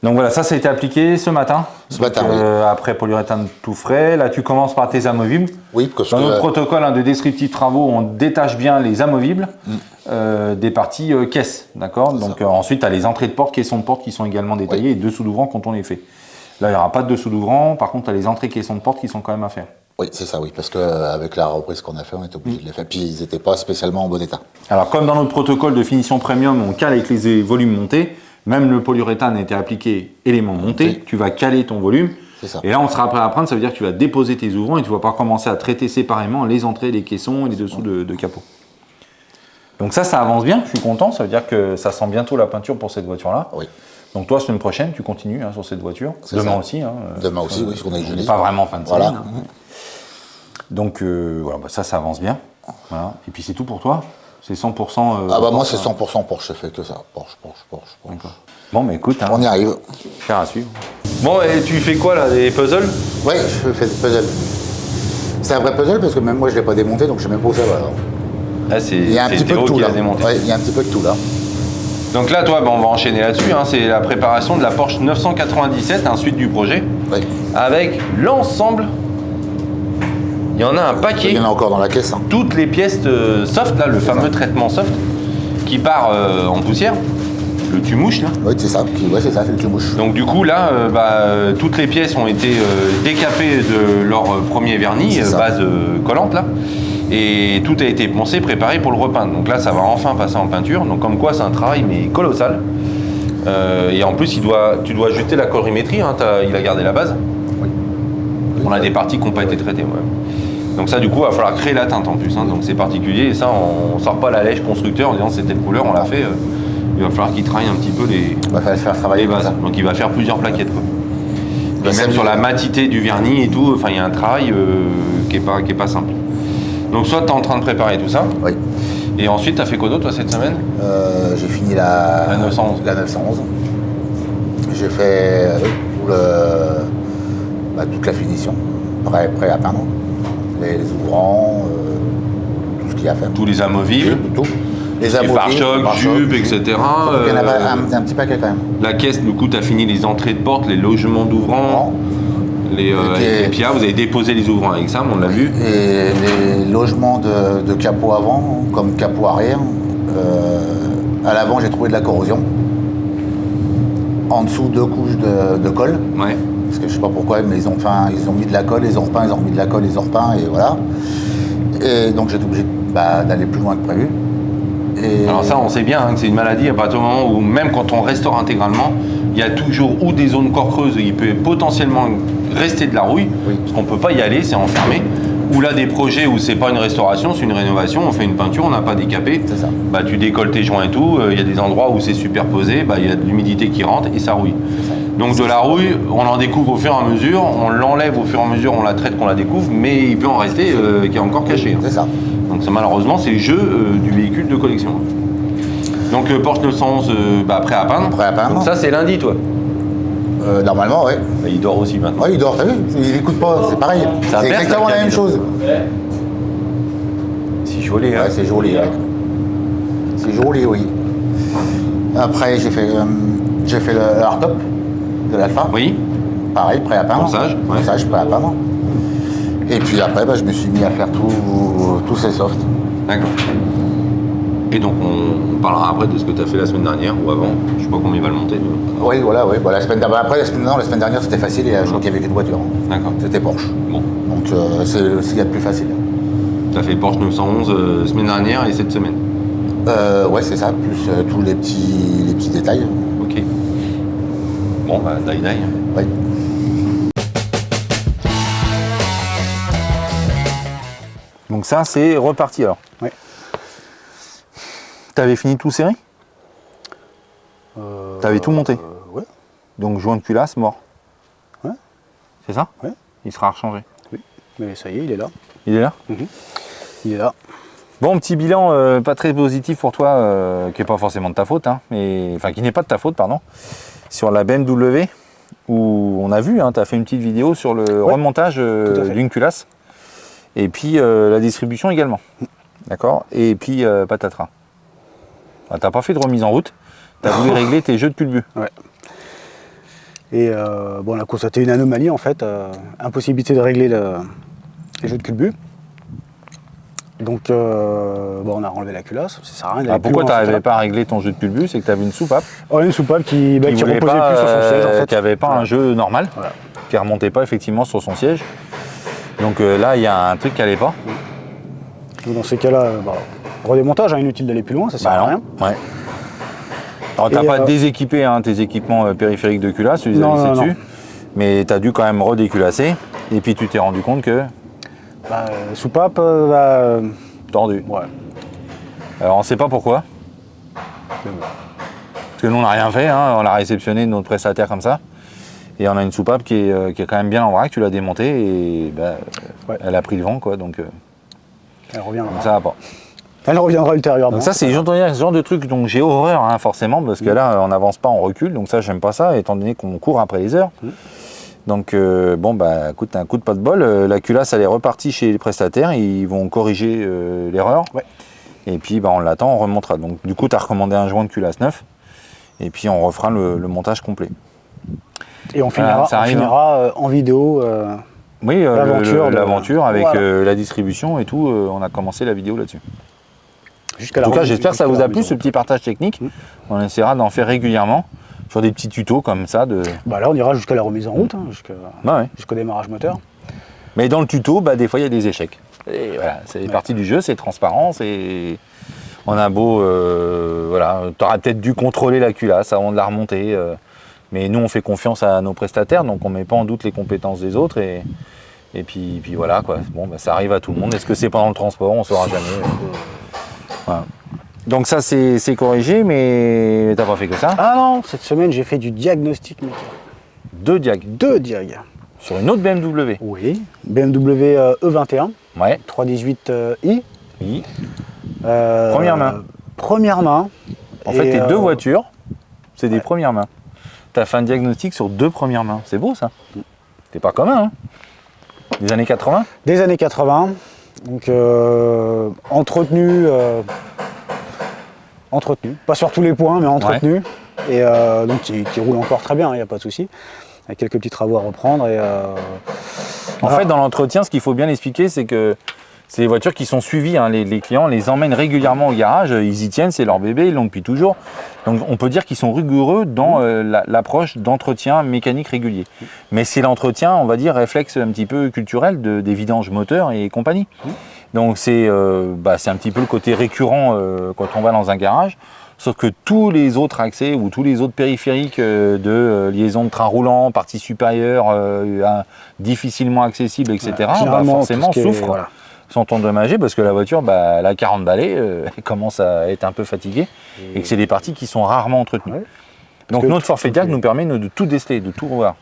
Donc voilà, ça a été appliqué ce matin. Ce matin, oui. Après polyuréthane tout frais. Là, tu commences par tes amovibles. Oui, parce Dans notre que. protocole de descriptif travaux, on détache bien les amovibles des parties caisses. D'accord. Donc ensuite, tu as les entrées de porte, caissons de porte qui sont également détaillées et dessous d'ouvrant quand on les fait. Là, il n'y aura pas de dessous d'ouvrant. Par contre, tu as les entrées caissons de porte qui sont quand même à faire. Oui, c'est ça, oui. Parce qu'avec la reprise qu'on a fait, on était obligé de les faire. Puis ils n'étaient pas spécialement en bon état. Alors, comme dans notre protocole de finition premium, on cale avec les volumes montés, même le polyuréthane a été appliqué élément monté, tu vas caler ton volume. C'est ça. Et là, on sera prêt à prendre, ça veut dire que tu vas déposer tes ouvrants et tu vas pas commencer à traiter séparément les entrées, les caissons et les dessous de capot. Donc ça avance bien, je suis content, ça veut dire que ça sent bientôt la peinture pour cette voiture-là. Oui. Donc toi, semaine prochaine, tu continues sur cette voiture. C'est Demain ça. aussi. Hein, Demain aussi, oui, parce qu'on a eu on jeudi. n'est pas vraiment fin de Voilà. semaine. Hein. Donc voilà, ça avance bien. Voilà. Et puis c'est tout pour toi. C'est 100%. Ah bah moi, Porsche, c'est hein. 100% Porsche, je fais que ça. Porsche. D'accord. Bon, mais écoute, hein, On y arrive. faire à suivre. Bon, et tu fais quoi là, des puzzles? Ouais, je fais des puzzles. C'est un vrai puzzle parce que même moi, je ne l'ai pas démonté, donc je sais même pas où ça va. Alors. Là, c'est Il y a un petit peu de Théo tout qui là. l'a démonté. Ouais, il y a un petit peu de tout là. Donc là, toi, on va enchaîner là-dessus. Hein, c'est la préparation de la Porsche 997, ensuite du projet, Ouais. avec l'ensemble Il y en a un paquet. Il y en a encore dans la caisse. Hein. Toutes les pièces soft, là, le fameux traitement soft, qui part en poussière, le tumouche là. Oui, c'est ça. Ouais, c'est ça, c'est le tumouche. Donc du coup là, toutes les pièces ont été décapées de leur premier vernis, base collante là. Et tout a été poncé, préparé pour le repeindre. Donc là, ça va enfin passer en peinture. Donc comme quoi, c'est un travail mais colossal. Et en plus, tu dois ajouter la colorimétrie. Hein, il a gardé la base. Oui. On a des parties qui n'ont pas été traitées. Ouais. Donc ça, du coup, il va falloir créer la teinte en plus. Hein, donc c'est particulier. Et ça, on sort pas la lèche constructeur en disant c'est telle couleur, on l'a fait. Il va falloir qu'il travaille un petit peu les faire travailler bases. Donc il va faire plusieurs plaquettes. Quoi. Et même sur la matité du vernis et tout, il y a un travail qui est pas simple. Donc soit tu es en train de préparer tout ça. Oui. Et ensuite, tu as fait quoi d'autre toi cette semaine? J'ai fini la 911. La 911. J'ai fait toute la finition, prêt à peindre. Les ouvrants, tout ce qu'il y a à faire. Tous les amovibles. Tout. Les pare-chocs, jupes, etc. Il y en a un petit paquet quand même. La caisse, du coup, tu as fini les entrées de porte, les logements d'ouvrants. Les PIA, vous avez déposé les ouvrants avec ça, on l'a vu. Et les logements de capot avant, comme capot arrière. À l'avant, j'ai trouvé de la corrosion. En dessous, 2 couches de colle. Ouais. Parce que je sais pas pourquoi, mais ils ont mis de la colle, ils ont repeint, ils ont remis de la colle, ils ont repeint, et voilà. Et donc j'étais obligé d'aller plus loin que prévu. Et alors ça, on sait bien que c'est une maladie à partir du moment où, même quand on restaure intégralement, il y a toujours ou des zones corps creuses où il peut potentiellement rester de la rouille, parce qu'on ne peut pas y aller, c'est enfermé. Ou là, des projets où c'est pas une restauration, c'est une rénovation, on fait une peinture, on n'a pas décapé. C'est ça. Tu décolles tes joints et tout, il y a des endroits où c'est superposé, il y a de l'humidité qui rentre et ça rouille. Donc de la rouille, on en découvre au fur et à mesure, on l'enlève au fur et à mesure, on la traite, qu'on la découvre, mais il peut en rester qui est encore caché. C'est ça. Donc ça, malheureusement, c'est le jeu du véhicule de collection. Donc Porsche 911, prêt à peindre. Prêt à peindre. Donc ça, c'est lundi, toi. Normalement, oui. Il dort aussi maintenant. Oui, il dort, t'as vu? Il écoute pas, c'est pareil. C'est exactement la même chose. C'est joli, hein. Ouais, c'est joli, ouais. C'est joli, oui. Après, j'ai fait le hardtop de l'Alpha. Oui. Pareil, prêt à peindre. Ponçage, ouais. Ponçage, prêt à peindre. Et puis après, je me suis mis à faire tous ces softs. D'accord. Et donc, on parlera après de ce que tu as fait la semaine dernière ou avant. Je sais pas combien il va le monter. Oui, voilà, oui. La semaine dernière, c'était facile et je crois qu'il n'y avait qu'une voiture. D'accord. C'était Porsche. Bon. Donc, c'est ce qu'il y a de plus facile. Tu as fait Porsche 911 semaine dernière et cette semaine. Ouais, c'est ça, plus tous les petits détails. Ok. Bon, die. Oui. Donc ça, c'est reparti alors. Oui. T'avais fini tout serré? T'avais tout monté? Ouais. Donc joint de culasse, mort. Ouais. C'est ça? Ouais. Il sera rechangé. Oui. Mais ça y est, il est là. Il est là? Il est là. Bon, petit bilan pas très positif pour toi, qui n'est pas forcément de ta faute, hein, qui n'est pas de ta faute, pardon, sur la BMW, où on a vu, hein, tu as fait une petite vidéo sur le remontage d'une culasse, et puis la distribution également. D'accord? Et puis patatras. Tu n'as pas fait de remise en route, tu as voulu régler tes jeux de culbut. Ouais. Et on a constaté une anomalie en fait, impossibilité de régler les jeux de culbut. Donc on a enlevé la culasse, ça sert à rien. Pourquoi tu n'arrivais pas à régler ton jeu de culbut? C'est que tu avais une soupape. Une soupape qui reposait plus sur son siège en fait. Qui n'avait pas un jeu normal, qui ne remontait pas effectivement sur son siège. Donc là, il y a un truc qui n'allait pas. Donc, dans ces cas-là, redémontage, inutile d'aller plus loin, ça sert à rien. Ouais. Alors tu n'as pas déséquipé tes équipements périphériques de culasse, tu les as laissés dessus. Mais tu as dû quand même redéculasser. Et puis tu t'es rendu compte que... soupape tordu. Ouais. Alors on ne sait pas pourquoi. Parce que nous on n'a rien fait, hein. On l'a réceptionné de notre prestataire comme ça. Et on a une soupape qui est quand même bien en vrac, tu l'as démontée et elle a pris le vent quoi. Donc elle reviendra. Donc ça va pas. Elle reviendra ultérieurement. Donc ça c'est ce genre de truc dont j'ai horreur hein, forcément, parce que là on n'avance pas, on recule, donc ça j'aime pas ça, étant donné qu'on court après les heures. Donc écoute, un coup de pas de bol, la culasse elle est repartie chez les prestataires, ils vont corriger l'erreur. Ouais. Et puis on l'attend, on remontera. Donc du coup tu as recommandé un joint de culasse neuf, et puis on refera le montage complet. Et on finira, en vidéo Oui, l'aventure avec Voilà. la distribution et tout, on a commencé la vidéo là-dessus. Jusqu'à En la tout cas, remise- j'espère que ça jusqu'à vous la a plu, remise ce en petit partage technique. On essaiera d'en faire régulièrement sur des petits tutos comme ça. Bah là, on ira jusqu'à la remise en route, hein, Ouais. jusqu'au démarrage moteur. Mais dans le tuto, des fois, il y a des échecs. Et voilà, c'est partie du jeu, c'est transparent, on a beau... tu auras peut-être dû contrôler la culasse avant de la remonter. Mais nous, on fait confiance à nos prestataires, donc on ne met pas en doute les compétences des autres. Et puis voilà, quoi. Bon, ça arrive à tout le monde. Est-ce que c'est pendant le transport? On ne saura jamais. Voilà. Donc ça, c'est corrigé, mais t'as pas fait que ça. Ah non, cette semaine, j'ai fait du diagnostic moteur. 2 diag. 2 diag. Sur une autre BMW. Oui, BMW E21, Ouais. 318i. Oui. Première main. Première main. En fait, Et, tes 2 voitures, c'est des premières mains. Tu as fait un diagnostic sur 2 premières mains. C'est beau, ça. C'est pas commun, hein. Des années 80. Des années 80. Donc, entretenu. Pas sur tous les points, mais entretenu. Et donc, qui roule encore très bien, il n'y a pas de souci. Avec quelques petits travaux à reprendre. Et, En fait, dans l'entretien, ce qu'il faut bien expliquer, c'est que c'est des voitures qui sont suivies. Hein. Les clients les emmènent régulièrement au garage, ils y tiennent, c'est leur bébé, ils l'ont depuis toujours. Donc on peut dire qu'ils sont rigoureux dans l'approche d'entretien mécanique régulier. Mais c'est l'entretien, on va dire, réflexe un petit peu culturel des vidanges moteurs et compagnie. Donc c'est un petit peu le côté récurrent quand on va dans un garage. Sauf que tous les autres accès ou tous les autres périphériques de liaison de train roulant, partie supérieure, difficilement accessibles, etc., généralement, forcément tout ce qui est- souffrent. voilà. Sont endommagés parce que la voiture, elle a 40 balais, elle commence à être un peu fatiguée et que c'est des parties qui sont rarement entretenues. Ouais. Donc que notre forfait diag toutes les- nous permet de tout déceler, de tout revoir.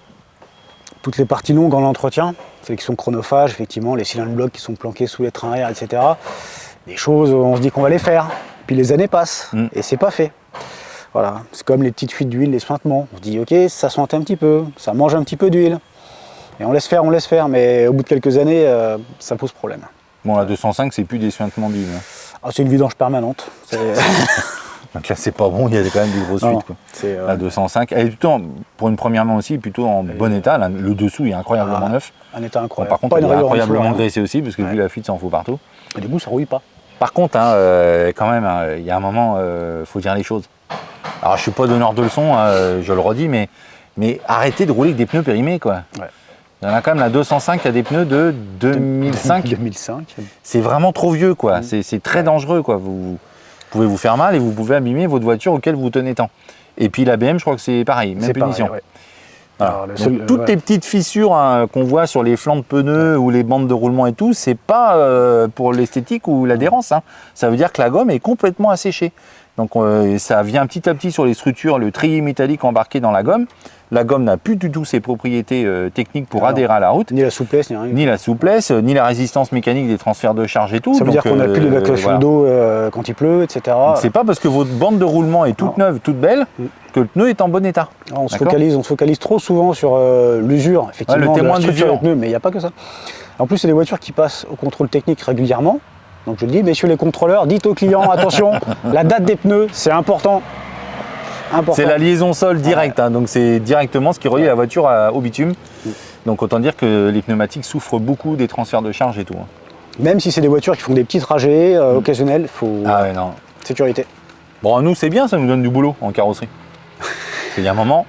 Toutes les parties longues en entretien, celles qui sont chronophages, effectivement, les cylindres blocs qui sont planqués sous les trains arrière, etc. Des choses, on se dit qu'on va les faire. Puis les années passent et c'est pas fait. Voilà, c'est comme les petites fuites d'huile, les suintements. On se dit, ok, ça suinte un petit peu, ça mange un petit peu d'huile. Et on laisse faire, mais au bout de quelques années, ça pose problème. Bon, la 205, c'est plus des suintements d'huile. Hein. Ah, c'est une vidange permanente. C'est- Donc là, c'est pas bon, il y a quand même des grosses Non, fuites. Quoi. c'est, La 205, elle est plutôt, pour une première main aussi, plutôt en bon état. Là, le dessous est incroyablement neuf. un état Bon, incroyable. par contre, Pas elle une est rayure en dessous, incroyablement hein. graissée aussi, parce que vu la fuite, ça en faut partout. Et du coup, ça rouille pas. Par contre, quand même, il y a un moment, faut dire les choses. Alors, je suis pas donneur de leçons, je le redis, mais arrêtez de rouler avec des pneus périmés, quoi. Ouais. Il y en a quand même la 205 qui a des pneus de 2005. 2005. C'est vraiment trop vieux, quoi. C'est très dangereux, quoi. Vous pouvez vous faire mal et vous pouvez abîmer votre voiture auquel vous tenez tant. Et puis la BM, je crois que c'est pareil, même C'est punition. pareil, ouais. Voilà. Alors, le Donc, seul- toutes ouais. les petites fissures qu'on voit sur les flancs de pneus ou les bandes de roulement et tout, c'est pas pour l'esthétique ou l'adhérence. Hein. Ça veut dire que la gomme est complètement asséchée. Donc ça vient petit à petit sur les structures, le treillis métallique embarqué dans la gomme. La gomme n'a plus du tout ses propriétés techniques pour adhérer à la route, Ni la souplesse, ni rien. ni la souplesse, ni la résistance mécanique des transferts de charge et tout. Ça veut dire Donc, qu'on n'a plus d'évacuation voilà. d'eau quand il pleut, etc. C'est pas parce que votre bande de roulement est toute neuve, toute belle, que le pneu est en bon état. On se D'accord. focalise trop souvent sur l'usure, effectivement, Ouais, le de témoin la structure d'usure. des pneus, mais il n'y a pas que ça. En plus, c'est des voitures qui passent au contrôle technique régulièrement. Donc je le dis, messieurs les contrôleurs, dites aux clients, attention, la date des pneus, c'est important. C'est la liaison sol directe, hein, donc c'est directement ce qui relie la voiture au bitume. Donc autant dire que les pneumatiques souffrent beaucoup des transferts de charge et tout. Hein. Même si c'est des voitures qui font des petits trajets occasionnels, il faut Ah ouais, non. sécurité. Bon, nous c'est bien, ça nous donne du boulot en carrosserie. Il y a un moment,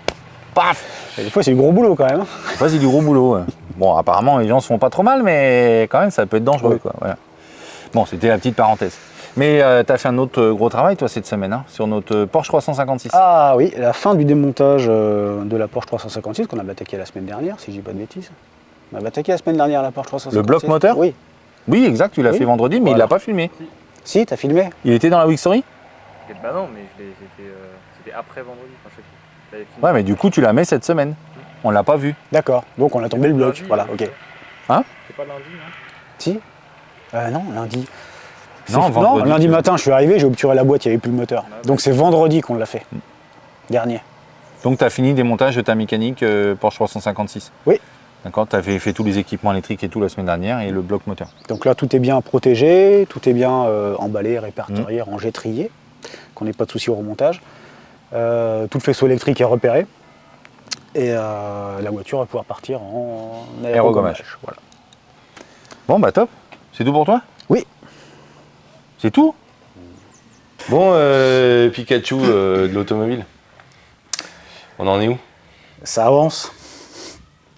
paf. Et des fois, c'est du gros boulot quand même. hein. Ça c'est du gros boulot. Ouais. Bon, apparemment les gens se font pas trop mal, mais quand même ça peut être dangereux. Oui. Quoi, voilà. Bon, c'était la petite parenthèse. Mais tu as fait un autre gros travail toi cette semaine, hein, sur notre Porsche 356. Ah oui, la fin du démontage de la Porsche 356 qu'on avait attaqué la semaine dernière, si je dis pas de bêtises. On avait attaqué la semaine dernière la Porsche 356. Le bloc moteur ? Oui. Oui, exact, tu l'as Oui. fait vendredi, mais il Voilà. l'a pas filmé. Si, t'as filmé. Il était dans la Week Story ? Bah non, mais c'était après vendredi. Enfin, je sais plus. J'avais fini. Ouais, mais du coup tu la mets cette semaine. On l'a pas vu. D'accord. Donc on a tombé le bloc. Lundi, Voilà, ok. C'est pas lundi, non Si non, lundi. Non, vendredi. lundi matin, je suis arrivé, j'ai obturé la boîte, il n'y avait plus le moteur. Donc c'est vendredi qu'on l'a fait. Dernier. Donc tu as fini le démontage de ta mécanique Porsche 356. Oui. D'accord, tu avais fait tous les équipements électriques et tout la semaine dernière et le bloc moteur. Donc là, tout est bien protégé, tout est bien emballé, répertorié, rangé, trié, qu'on n'ait pas de souci au remontage. Tout le faisceau électrique est repéré. Et la voiture va pouvoir partir en Aérogommage. Voilà. Bon, bah top. C'est tout pour toi? Oui. C'est tout? Bon, Pikachu de l'automobile, on en est où? Ça avance.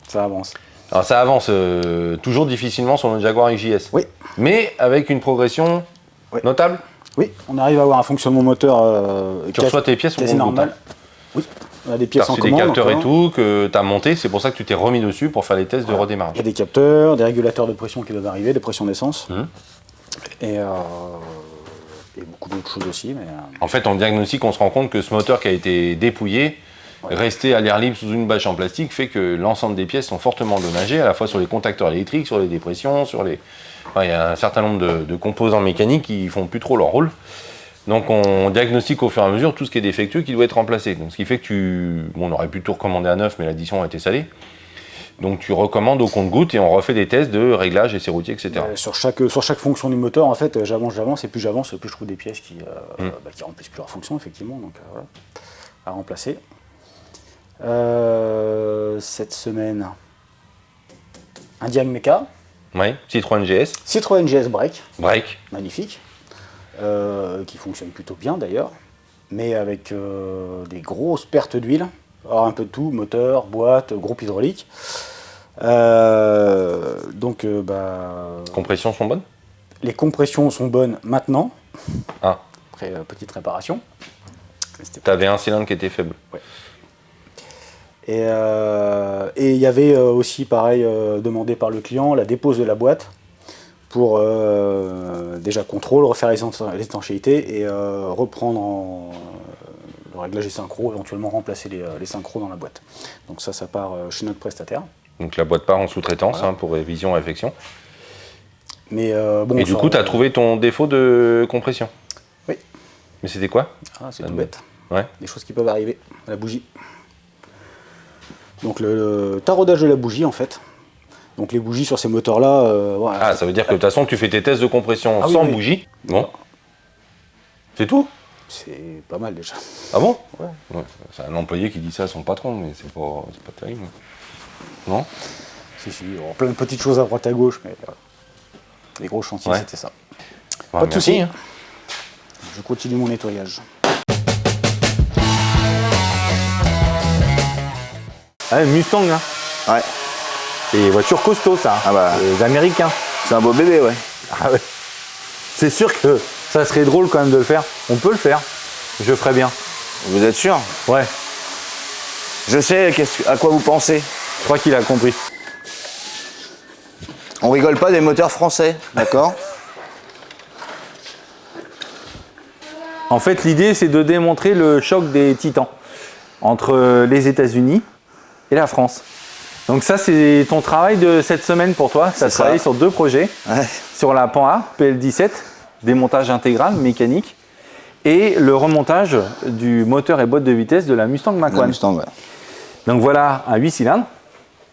Ça avance. Alors ça avance toujours difficilement sur le Jaguar XJS. Oui. Mais avec une progression Oui. notable. Oui, on arrive à avoir un fonctionnement moteur Tu reçois tes pièces au quasi compte-gouttes, normal. Oui, on a des Tu as pièces en reçu des commande. capteurs et encore. tout que tu as monté, c'est pour ça que tu t'es remis dessus pour faire les tests de Il redémarrage. y a des capteurs, des régulateurs de pression qui doivent arriver, des pressions d'essence. Et beaucoup d'autres choses aussi. Mais, En fait, en diagnostic, on se rend compte que ce moteur qui a été dépouillé, resté à l'air libre sous une bâche en plastique, fait que l'ensemble des pièces sont fortement endommagées, à la fois sur les contacteurs électriques, sur les dépressions, sur les... Enfin, il y a un certain nombre de composants mécaniques qui font plus trop leur rôle. Donc on diagnostique au fur et à mesure tout ce qui est défectueux qui doit être remplacé. Donc ce qui fait que on aurait pu tout recommander à neuf, mais l'addition a été salée. Donc tu recommandes au compte-gouttes et on refait des tests de réglage, essais routiers, etc. sur chaque fonction du moteur, en fait, j'avance, et plus j'avance, plus je trouve des pièces qui remplissent plus leur fonction, effectivement. Donc voilà, à remplacer. Cette semaine, un Diag Mecha, Oui, Citroën GS, Citroën GS Break, break. magnifique, qui fonctionne plutôt bien d'ailleurs, mais avec des grosses pertes d'huile. Alors un peu de tout, moteur, boîte, groupe hydraulique. Compressions sont bonnes? Les compressions sont bonnes maintenant, Ah, après petite réparation. tu avais un cylindre qui était faible. Et il y avait aussi, pareil, demandé par le client, la dépose de la boîte pour déjà contrôle, refaire les étanchéités et reprendre le réglage des synchros, éventuellement remplacer les synchros dans la boîte. Donc ça part chez notre prestataire. Donc la boîte part en sous-traitance Voilà. pour révision et réflexion. Mais bon, Et du ça- coup, tu as trouvé ton défaut de compression? Oui. Mais c'était quoi? C'est tout bête. Ouais. Des choses qui peuvent arriver à la bougie. Donc le taraudage de la bougie, en fait. Donc les bougies sur ces moteurs-là, voilà. Ah, ça veut dire que de toute façon, tu fais tes tests de compression Ah oui, sans oui. bougie. Bon. C'est tout? C'est pas mal déjà. Ah bon? Ouais. C'est un employé qui dit ça à son patron, mais c'est pas terrible. Non? Si, alors, plein de petites choses à droite à gauche, mais les gros chantiers, Ouais. c'était ça. Ouais, Pas de merci, soucis. hein. Je continue mon nettoyage. Ah, Mustang, hein. Ouais, C'est des voitures costauds, ça. Ah bah. Les Américains. c'est un beau bébé, ouais. Ah ouais. C'est sûr que ça serait drôle quand même de le faire. On peut le faire. Je ferais bien. Vous êtes sûr? Ouais, Je sais à quoi vous pensez. je crois qu'il a compris. On rigole pas des moteurs français, d'accord? En fait, l'idée, c'est de démontrer le choc des titans entre les États-Unis et la France. Donc ça, c'est ton travail de cette semaine pour toi. Tu as C'est travaillé ça. sur 2 projets. Ouais. Sur la Pan A, PL17, démontage intégral, mécanique, et le remontage du moteur et boîte de vitesse de la Mustang La Mach-1. Mustang, ouais. Donc voilà un 8 cylindres,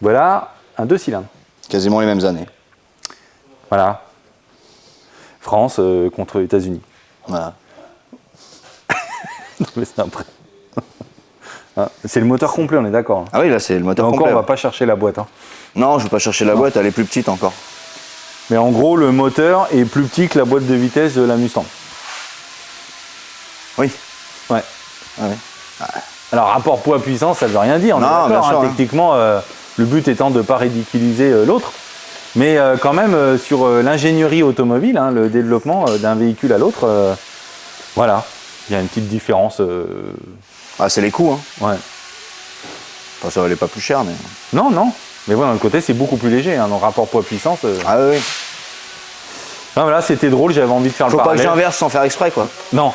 voilà un 2 cylindres. Quasiment les mêmes années. Voilà. France contre États-Unis. Voilà. Non, mais c'est après. Ah, c'est le moteur complet, on est d'accord. Hein. Ah oui, là c'est le moteur Encore, complet. on va pas chercher la boîte. Hein. Non, je vais pas chercher la boîte, elle est plus petite encore. Mais en gros, le moteur est plus petit que la boîte de vitesse de la Mustang. Oui. Ouais. Ah ouais. Alors, rapport poids-puissance, ça veut rien dire. On Non, est d'accord, bien sûr, hein. techniquement, le but étant de ne pas ridiculiser l'autre. Mais quand même, sur l'ingénierie automobile, hein, le développement d'un véhicule à l'autre, voilà, il y a une petite différence. Ah, c'est les coûts, hein. Ouais. Enfin, ça valait pas plus cher, mais. Non, non. Mais voilà, d'un côté, c'est beaucoup plus léger. Hein, dans le rapport poids-puissance. Ah oui, oui. Non, voilà, c'était drôle, j'avais envie de faire Faut le pas que parallèle. j'inverse sans faire exprès, quoi. Non.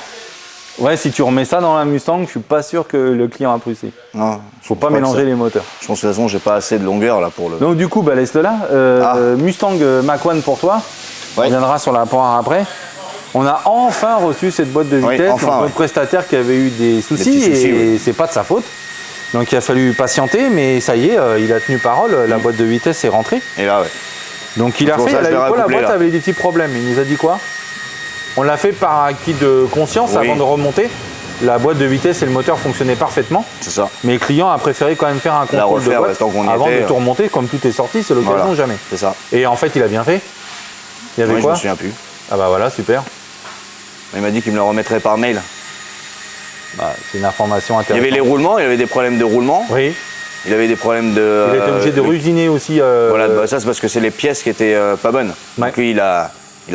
Ouais, si tu remets ça dans la Mustang, je suis pas sûr que le client apprécie. Non. Faut pas mélanger les moteurs. Je pense que de toute façon, j'ai pas assez de longueur là pour le. Donc du coup, bah, laisse-le là. Mustang Mach-1 pour toi. Ouais. On viendra sur la Pan après. On a enfin reçu cette boîte de Oui, vitesse. enfin, donc, ouais. notre prestataire qui avait eu des soucis, petits soucis, et oui. c'est pas de sa faute. Donc il a fallu patienter, mais ça y est, il a tenu parole. La boîte de vitesse est rentrée. Et là, ouais. Donc il a C'est pour fait. ça que Elle je a l'ai eu quoi, la recouplé, boîte là. avait des petits problèmes. Il nous a dit quoi? On l'a fait par acquis de conscience Oui. avant de remonter. la boîte de vitesse et le moteur fonctionnaient parfaitement. C'est ça. Mais le client a préféré quand même faire un contrôle de refaire, boîte tant qu'on y avant était, de tout remonter. Comme tout est sorti, c'est l'occasion Voilà. ou jamais. C'est ça. Et en fait, il a bien fait. Il y avait Oui, je quoi me souviens plus. Ah bah voilà, super. Il m'a dit qu'il me le remettrait par mail. Bah, c'est une information Il y intéressante. avait les roulements, il avait des problèmes de roulement. Oui, Il avait des problèmes de. il a été obligé de rusiner aussi. Voilà, bah, ça c'est parce que c'est les pièces qui étaient pas bonnes. Ouais. Donc lui, il a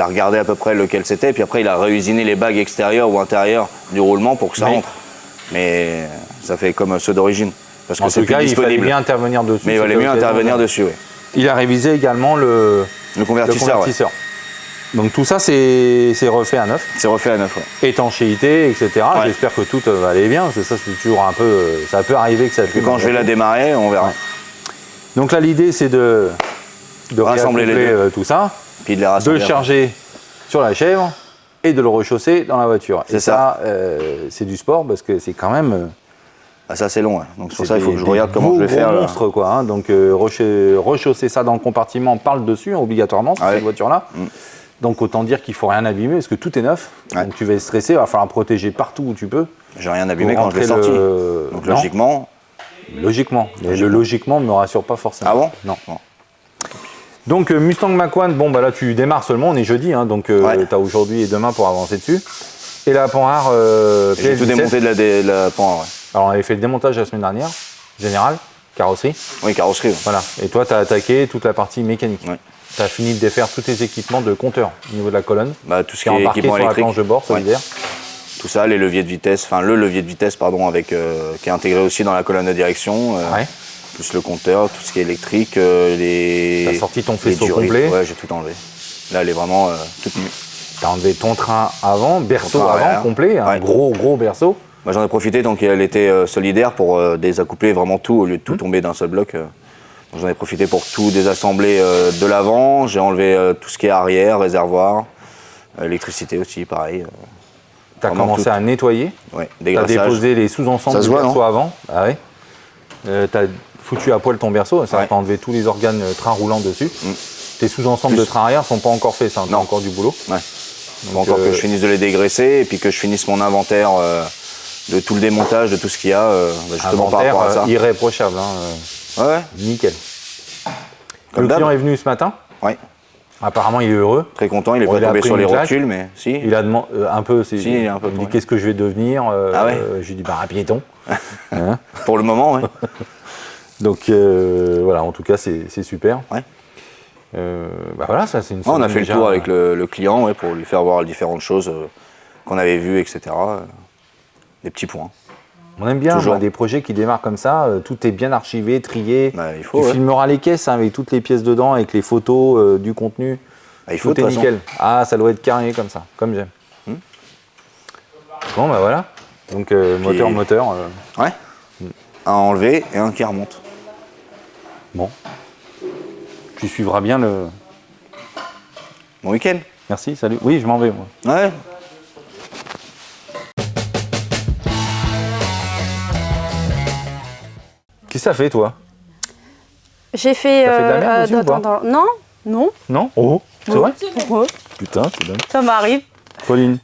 regardé à peu près lequel c'était, puis après il a réusiné les bagues extérieures ou intérieures du roulement pour que ça Oui. rentre. Mais ça fait comme ceux d'origine. Parce que En c'est tout plus cas, il fallait disponible. bien intervenir dessus. Mais il valait c'était mieux l'occasion. intervenir dessus, oui. Il a révisé également le Le convertisseur, ouais. Donc tout ça, c'est refait à neuf. C'est refait à neuf, ouais. Étanchéité, etc. Ouais. J'espère que tout va aller bien, parce que ça, c'est toujours un peu. Ça peut arriver que ça Puis quand je vais la démarrer, on verra. Ouais. Donc là, l'idée, c'est de Rassembler les réaccoupler, deux. tout ça, Puis de les de rassembler. le charger sur la chèvre et de le rechausser dans la voiture. C'est Et ça, c'est du sport parce que c'est quand même. Ah, ça c'est long, ouais. Donc c'est pour c'est ça il faut des- que je des regarde comment gros, je vais gros faire. là. monstres, quoi. Hein. Donc rechausser ça dans le compartiment par le dessus, hein, obligatoirement, sur Ah ouais. cette voiture-là. Mm. Donc autant dire qu'il ne faut rien abîmer parce que tout est neuf. Ouais. Donc tu vas être stressé, il va falloir protéger partout où tu peux. J'ai rien abîmé Pour quand je l'ai rentrer sorti. le- Donc Non. logiquement. Logiquement. Mais le logiquement ne me rassure pas forcément. Ah bon? Non. Bon. Donc Mustang Mach-1, bon bah là tu démarres seulement, on est jeudi, hein, donc Ouais. tu as aujourd'hui et demain pour avancer dessus. Et la Panhard J'ai tout PL17. démonté de la pan, ouais. Alors on avait fait le démontage la semaine dernière, général, carrosserie. Oui, carrosserie. Ouais. Voilà. Et toi tu as attaqué toute la partie mécanique. Ouais. Tu as fini de défaire tous tes équipements de compteur au niveau de la colonne. Bah, tout ce Qui qui est est embarqué équipement sur la électrique. planche de bord solidaire. Tout ça, les leviers de vitesse, enfin le levier de vitesse, pardon, avec, qui est intégré aussi dans la colonne de direction. Ouais. Plus le compteur, tout ce qui est électrique, les. T'as sorti ton les faisceau durées. complet. Ouais, j'ai tout enlevé. Là, elle est vraiment toute nue. Tu as enlevé ton train avant, berceau Ton train avant, arrière. complet, un Ouais. gros berceau. Moi, j'en ai profité tant qu'elle était solidaire pour désaccoupler vraiment tout au lieu de tout tomber d'un seul bloc. Donc, j'en ai profité pour tout désassembler de l'avant. J'ai enlevé tout ce qui est arrière, réservoir, électricité aussi, pareil. Tu as Vraiment commencé tout. à nettoyer. Ouais, Tu as dégraissage. déposé les sous-ensembles Ça du se voit, berceau non avant. Ah ouais. Tu as foutu à poil ton berceau, ça Ouais. t'a enlevé tous les organes train roulant dessus. Mm. Tes sous-ensembles de train arrière sont pas encore faits, ça, t'as Non. encore du boulot. Ouais. Donc, Faut encore que je finisse de les dégraisser et puis que je finisse mon inventaire de tout le démontage, de tout ce qu'il y a, justement par inventaire rapport à ça. irréprochable, hein, Ouais, nickel. Comme Le d'hab. client est venu ce matin, ouais. apparemment il est heureux. Très content, il est Bon, pas il a tombé pris sur les une claque. rotules, mais si. Il a demandé un peu, Si, il est un peu il me dit tombé. qu'est-ce que je vais devenir. Ah ouais Je lui dis bah un piéton. Hein. Pour le moment, ouais. Donc voilà, en tout cas c'est super. Ouais. Bah voilà, ça c'est une Ouais, on a semaine fait le déjà. tour avec le client ouais, pour lui faire voir les différentes choses qu'on avait vues, etc. Des petits points. On aime bien Toujours. moi, des projets qui démarrent comme ça, tout est bien archivé, trié. Bah, il faut, Tu ouais. filmeras les caisses hein, avec toutes les pièces dedans, avec les photos, du contenu. Bah, il faut, Tout de est toute façon. nickel. Ah, ça doit être carré comme ça, comme j'aime. Bon, bah voilà. Donc moteur. Ouais. Un enlevé et un qui remonte. Bon. Tu suivras bien le. Bon week-end. Merci, salut. Oui, je m'en vais moi. Ouais. Qu'est-ce que ça fait toi? J'ai fait. T'as fait de la merde aussi ou pas non, non. Non? Oh, c'est vrai? Ouais, Putain, c'est dingue. ça m'arrive. Pauline.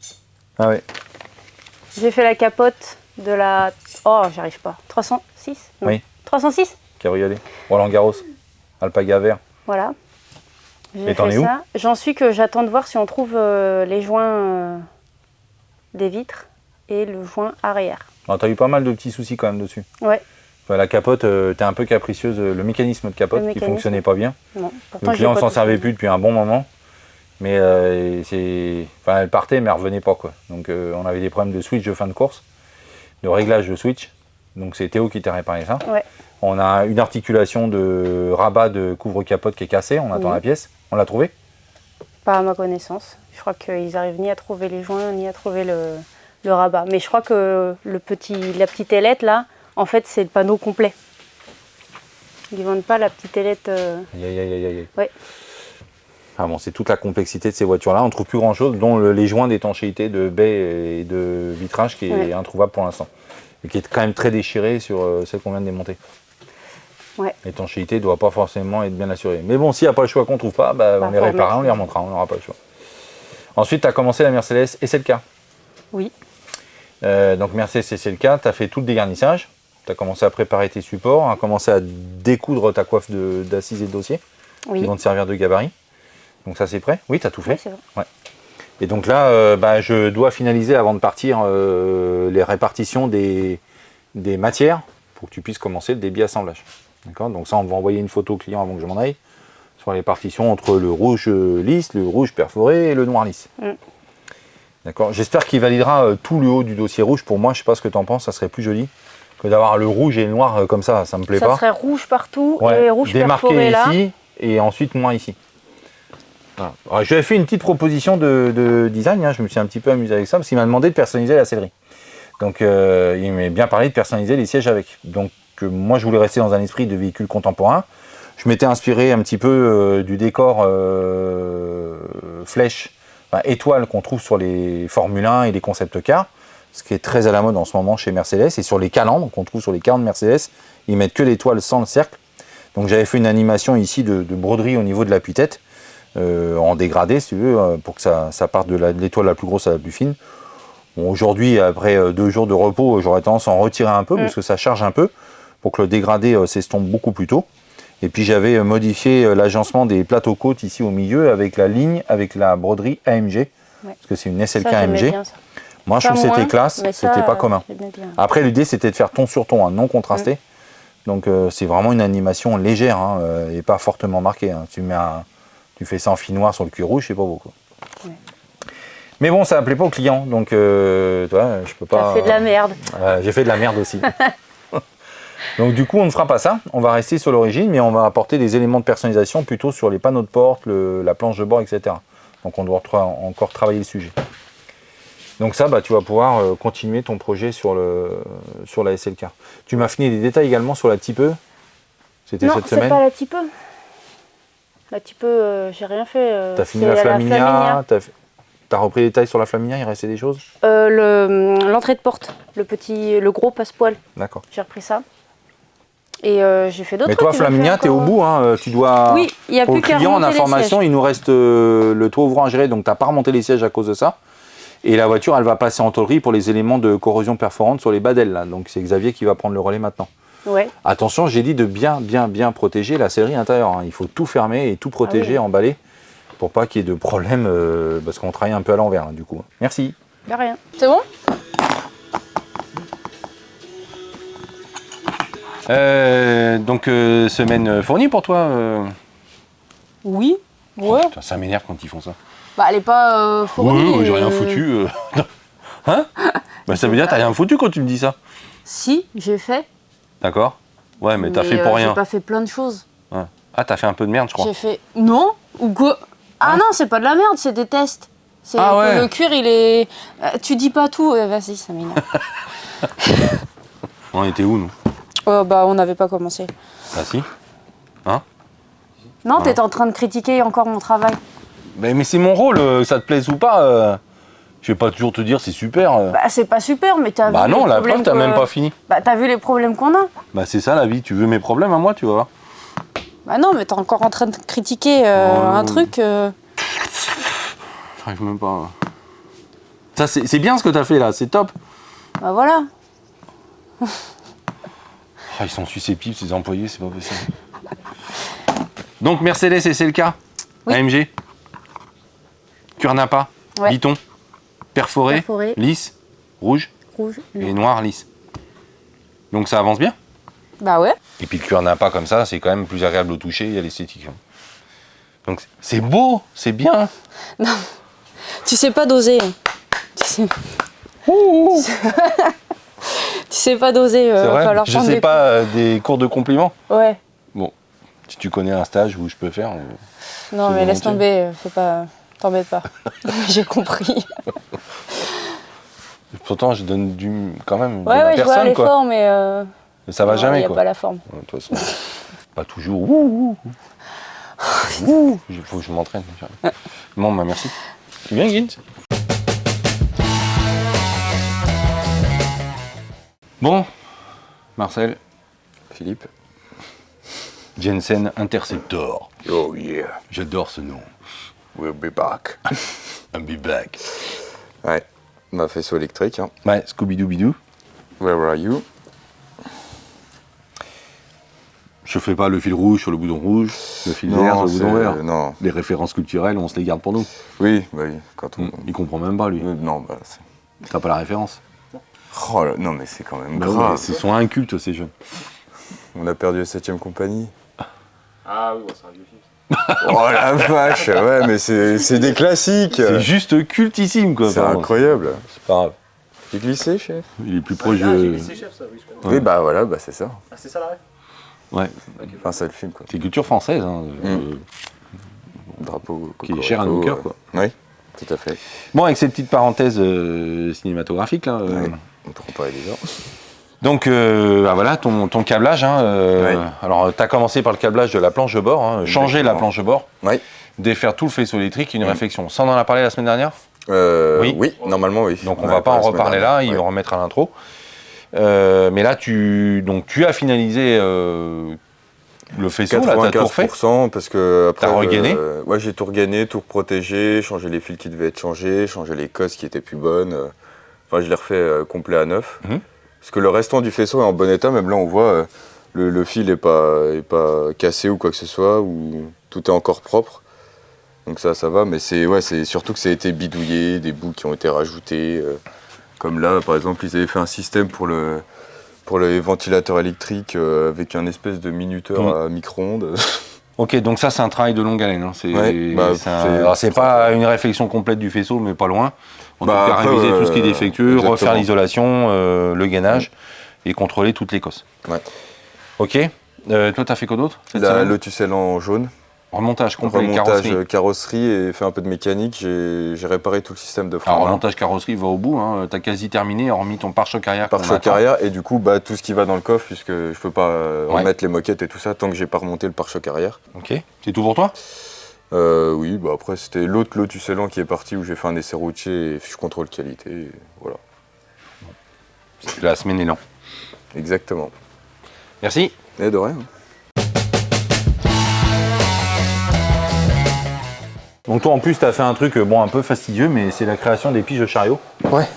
Ah ouais. J'ai fait la capote de la. Oh, j'arrive pas. 306 non. Oui. 306 Cabriolet. Roland Garros. Alpaga vert. Voilà. J'ai Et t'en fait es où ça. J'en suis que j'attends de voir si on trouve les joints des vitres et le joint arrière. Alors, t'as eu pas mal de petits soucis quand même dessus. Ouais, Enfin, la capote, t'es un peu capricieuse. Le mécanisme de capote Le qui mécanisme. fonctionnait pas bien. non. Le Pourtant, client j'ai s'en pas servait plus depuis un bon moment. Mais elle partait, mais elle revenait pas. Quoi. Donc on avait des problèmes de switch de fin de course, de réglage de switch. Donc c'est Théo qui t'a réparé ça. Ouais. On a une articulation de rabat de couvre-capote qui est cassée. On attend Oui. la pièce. On l'a trouvée. Pas à ma connaissance. Je crois qu'ils arrivent ni à trouver les joints, ni à trouver le rabat. Mais je crois que la petite ailette, là, en fait, c'est le panneau complet. Ils vendent pas la petite ailette. Aïe, aïe, aïe, aïe, aïe. Ouais. Ah bon, c'est toute la complexité de ces voitures-là. On ne trouve plus grand-chose, dont les joints d'étanchéité de baie et de vitrage qui est Ouais. introuvable pour l'instant. Et qui est quand même très déchiré sur celle qu'on vient de démonter. Ouais. L'étanchéité ne doit pas forcément être bien assurée. Mais bon, s'il n'y a pas le choix qu'on ne trouve pas, bah, on les faut réparera, remettre. on les remontera, on n'aura pas le choix. Ensuite, tu as commencé la Mercedes SLK. Oui. Donc Mercedes, c'est le cas. Tu as fait tout le dégarnissage. Tu as commencé à préparer tes supports, à commencer à découdre ta coiffe d'assises et de dossier. Oui. Qui vont te servir de gabarit. Donc ça, c'est prêt? Oui, tu as tout fait. Oui, c'est vrai. Ouais. Et donc là, je dois finaliser avant de partir les répartitions des matières pour que tu puisses commencer le débit assemblage. D'accord? Donc ça, on va envoyer une photo au client avant que je m'en aille sur les partitions entre le rouge lisse, le rouge perforé et le noir lisse. D'accord? J'espère qu'il validera tout le haut du dossier rouge. Pour moi, je sais pas ce que tu en penses, ça serait plus joli que d'avoir le rouge et le noir comme ça me plaît pas. Ça serait rouge partout Ouais, et rouge démarqué perforé là. ici et ensuite noir ici. Voilà. Alors, j'avais fait une petite proposition de design, hein, je me suis un petit peu amusé avec ça, parce qu'il m'a demandé de personnaliser la sellerie. Donc il m'a bien parlé de personnaliser les sièges avec. Donc moi je voulais rester dans un esprit de véhicule contemporain. Je m'étais inspiré un petit peu du décor flèche, étoile qu'on trouve sur les Formule 1 et les concept cars, ce qui est très à la mode en ce moment chez Mercedes, et sur les calandres qu'on trouve sur les calandres Mercedes, ils mettent que l'étoile sans le cercle. Donc j'avais fait une animation ici de broderie au niveau de l'appui-tête, en dégradé si tu veux, pour que ça parte de l'étoile la plus grosse à la plus fine. Bon, aujourd'hui, après 2 jours de repos, j'aurais tendance à en retirer un peu parce que ça charge un peu pour que le dégradé s'estompe beaucoup plus tôt. Et puis j'avais modifié l'agencement des plateaux côtes ici au milieu avec la ligne, avec la broderie AMG, parce que c'est une SLK Ça, j'aimais AMG. bien, ça. Moi, je Pas trouve que c'était moins, classe, mais ça, c'était pas commun. j'aimais bien. Après, l'idée, c'était de faire ton sur ton, non contrasté. Donc, c'est vraiment une animation légère et pas fortement marquée. Tu fais ça en fil noir sur le cuir rouge, c'est pas beaucoup. Ouais. Mais bon, ça ne plaît pas aux clients, donc tu vois, je peux pas. T'as fait de la merde. J'ai fait de la merde aussi. Donc du coup, on ne fera pas ça. On va rester sur l'origine, mais on va apporter des éléments de personnalisation plutôt sur les panneaux de porte, la planche de bord, etc. Donc on doit encore travailler le sujet. Donc ça, tu vas pouvoir continuer ton projet sur la SLK. Tu m'as fini des détails également sur la Type E. C'était Non, cette c'est semaine. pas la Type E. La Type E, j'ai rien fait. T'as fini c'est la Flaminia. Flaminia. T'as repris les détails sur la Flaminia, il restait des choses? L'entrée de porte, le gros passepoil, D'accord. j'ai repris ça. Et j'ai fait d'autres Mais trucs. toi, Flaminia, t'es au bout, hein. Tu dois. Oui, il n'y a Pour plus le qu'à client en remonter les information, sièges. il nous reste le toit ouvrant à gérer, donc tu n'as pas remonté les sièges à cause de ça. Et la voiture, elle va passer en tôlerie pour les éléments de corrosion perforante sur les badelles, là. Donc c'est Xavier qui va prendre le relais maintenant. Ouais. Attention, j'ai dit de bien protéger la sellerie intérieure, hein. Il faut tout fermer et tout protéger, emballer, pour pas qu'il y ait de problème, parce qu'on travaille un peu à l'envers, hein, du coup. Merci. De rien. C'est bon? Donc semaine fournie pour toi Oui. Ouais. Putain, ça m'énerve quand ils font ça. Bah, elle est pas fournie. Ouais, j'ai rien foutu. Hein? Ça veut dire que t'as rien foutu quand tu me dis ça. Si, j'ai fait. D'accord. Ouais, mais t'as fait pour rien. J'ai pas fait plein de choses. Ouais. Ah, t'as fait un peu de merde, je crois. J'ai fait. Non? Ou quoi? Ah non, c'est pas de la merde, c'est des tests. C'est Ah que ouais. le cuir, il est. Tu dis pas tout. Vas-y, ça m'énerve. On était où, nous? On n'avait pas commencé. Ah si. Non, t'étais en train de critiquer encore mon travail. Mais c'est mon rôle, que ça te plaise ou pas. Je vais pas toujours te dire c'est super. Bah, c'est pas super, mais t'as vu. Bah non, les la problèmes preuve, t'as que- même pas fini. Bah, t'as vu les problèmes qu'on a. Bah c'est ça la vie, tu veux mes problèmes à moi, tu vas voir. Bah non, mais t'es encore en train de critiquer un truc. J'arrive même pas. Ça, c'est bien ce que t'as fait là, c'est top. Bah voilà. Ah, ils sont susceptibles, ces employés, c'est pas possible. Donc Mercedes SLK, Oui. AMG, cuir napa, Ouais. biton, perforé, Perforé. lisse, rouge Rouge. et noir lisse. Donc ça avance bien. Bah ouais. Et puis le cuir napa comme ça, c'est quand même plus agréable au toucher, il y a l'esthétique. Donc c'est beau, c'est bien. Tu sais pas doser. Tu sais. Tu sais pas doser. C'est vrai. Falloir Je prendre sais des pas des cours de compliments. coups. Ouais. Bon, si tu connais un stage où je peux faire. Non, C'est mais laisse volontiers. tomber. Faut pas. T'embête pas. J'ai compris. Pourtant, je donne quand même de Ouais, la ouais, je vois personne, quoi. l'effort, mais. Mais ça va non, jamais, y a quoi. pas la forme. De toute façon, pas toujours. Il faut que je m'entraîne. Bon, bah merci. Tu viens, Guint? Bon, Marcel, Philippe. Jensen Interceptor. Oh yeah, J'adore ce nom. we'll be back. I'll be back. Ouais. Ma faisceau électrique. Hein. Ouais, Scooby-Doo-Bidoo. Where are you? Je fais pas le fil rouge sur le boudon rouge, le fil vert sur le boudon vert. Non. Les références culturelles, on se les garde pour nous. Oui, bah oui. Quand on... Il comprend même pas, lui. Non, bah c'est... T'as pas la référence. Oh là, non, mais c'est quand même Bah grave. ouais, ce sont incultes, ces jeunes. On a perdu la 7ème compagnie. Ah oui, c'est un vieux film. Oh la vache, ouais, mais c'est des classiques. C'est juste cultissime, quoi. C'est pardon. incroyable. C'est pas grave. J'ai glissé, chef. Il est plus proche Ah, j'ai de... laissé chef, ça, oui, je crois. Oui, bah voilà, bah c'est ça. Ah, c'est ça la ref? Ouais, Enfin, c'est le film, quoi. c'est culture française, hein, Drapeau, qui est cher à nos cœurs, quoi. Oui, tout à fait. Bon, avec ces petites parenthèses cinématographiques, là... Ouais. On peut comparer les heures. Donc, bah voilà, ton câblage. Hein, Ouais. Alors, tu as commencé par le câblage de la planche de bord, hein, changer la planche de bord, Oui. défaire tout le faisceau électrique, une réflexion. Ça, on en a parlé la semaine dernière. Oui, normalement, oui. Donc, on va pas en reparler là, il va remettre à l'intro. Mais là, tu as finalisé le faisceau, là, tu as tout refait. 95% parce que après. T'as regainé Ouais, j'ai tout regainé, tout reprotégé, changé les fils qui devaient être changés, changé les cosses qui étaient plus bonnes. Enfin, je l'ai refait complet à neuf. Parce que le restant du faisceau est en bon état, même là, on voit le fil est pas cassé ou quoi que ce soit, ou tout est encore propre. Donc ça va, mais c'est surtout que ça a été bidouillé, des bouts qui ont été rajoutés. Comme là, par exemple, ils avaient fait un système pour les ventilateurs électriques avec un espèce de minuteur à micro-ondes. Ok, donc ça, c'est un travail de longue haleine. Hein. Ouais, bah, Alors, c'est pas une réflexion complète du faisceau, mais pas loin. En tout cas, réviser tout ce qui est défectueux, exactement. refaire l'isolation, le gainage et contrôler toutes les cosses. Ouais. Ok. Toi, t'as fait quoi d'autre cette La semaine Lotus Elan jaune. Remontage complet, Remontage carrosserie. carrosserie et fait un peu de mécanique. J'ai réparé tout le système de frein. Alors, remontage carrosserie va au bout. Hein. T'as quasi terminé, hormis ton pare-choc arrière. Pare-choc arrière et du coup tout ce qui va dans le coffre puisque je peux pas remettre les moquettes et tout ça tant que j'ai pas remonté le pare-choc arrière. Ok. C'est tout pour toi? Oui, bah après c'était l'autre Lotus Elan qui est parti où j'ai fait un essai routier et fiche contrôle qualité. Et voilà. C'était la semaine élan. Exactement. Merci. Et de rien. Donc toi en plus tu as fait un truc un peu fastidieux, mais c'est la création des piges de chariot. Ouais.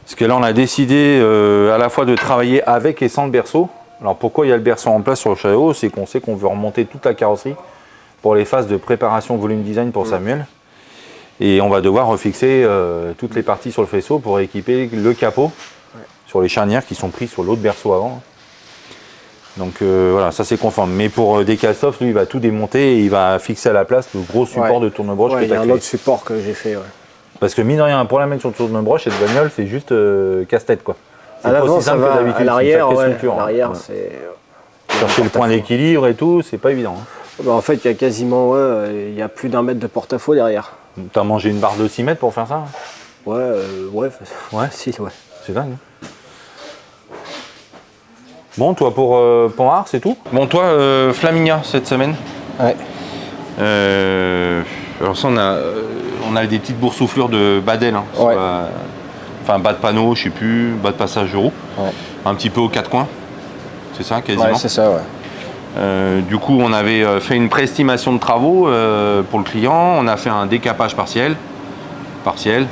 Parce que là on a décidé à la fois de travailler avec et sans le berceau. Alors pourquoi il y a le berceau en place sur le chariot? C'est qu'on sait qu'on veut remonter toute la carrosserie pour les phases de préparation volume design pour Samuel. Et on va devoir refixer toutes les parties sur le faisceau pour équiper le capot sur les charnières qui sont prises sur l'autre berceau avant. Donc voilà, ça c'est conforme. Mais pour Decalsoft, lui, il va tout démonter et il va fixer à la place le gros support de tourne-broche que Ouais, il tu y as a un créé. autre support que j'ai fait. Ouais. Parce que mine de rien, pour la mettre sur le tourne-broche, cette bagnole, c'est juste casse-tête quoi. C'est À pas l'avant, aussi ça simple que va. d'habitude. À l'arrière, c'est une sacrée ouais. structure, À hein. l'arrière, Ouais. c'est. Chercher le point d'équilibre et tout, c'est pas évident. Hein. Bah, en fait, il y a quasiment, il y a plus d'1 mètre de porte-à-faux derrière. T'as mangé une barre de 6 mètres pour faire ça? Ouais, ouais. Ouais. Si, ouais. C'est dingue. Hein. Bon, toi pour Pont-Art, c'est tout? Bon, toi, Flaminia cette semaine. Ouais. Alors ça, on a des petites boursouflures de badel. Hein. Ouais. Enfin, bas de panneau, je sais plus, bas de passage de roue. Ouais. Un petit peu aux quatre coins. C'est ça, quasiment. Ouais, c'est ça, ouais. Du coup, on avait fait une préestimation de travaux pour le client. On a fait un décapage partiel. Partiel.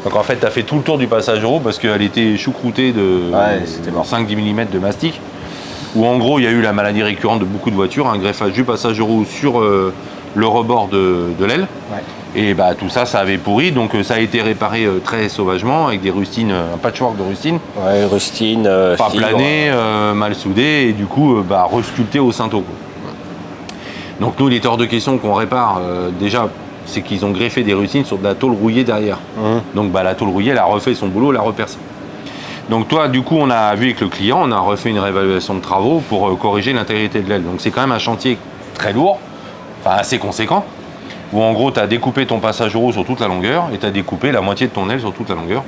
Donc en fait, tu as fait tout le tour du passage de roue parce qu'elle était choucroutée de c'était mort. 5-10 mm de mastic. Où en gros, il y a eu la maladie récurrente de beaucoup de voitures, un greffage du passage de roue sur le rebord de l'aile. Ouais. Et bah, tout ça, ça avait pourri. Donc ça a été réparé très sauvagement avec des rustines, un patchwork de rustines. Ouais, rustine, Pas fibre. plané, mal soudé et du coup resculpté au cinto. Quoi. Donc nous, il était hors de question qu'on répare. Déjà, c'est qu'ils ont greffé des rustines sur de la tôle rouillée derrière. Donc la tôle rouillée, elle a refait son boulot, elle a repercé. Donc toi, du coup, on a vu avec le client, on a refait une réévaluation de travaux pour corriger l'intégrité de l'aile. Donc c'est quand même un chantier très lourd, enfin assez conséquent, où en gros, tu as découpé ton passage de roue sur toute la longueur et tu as découpé la moitié de ton aile sur toute la longueur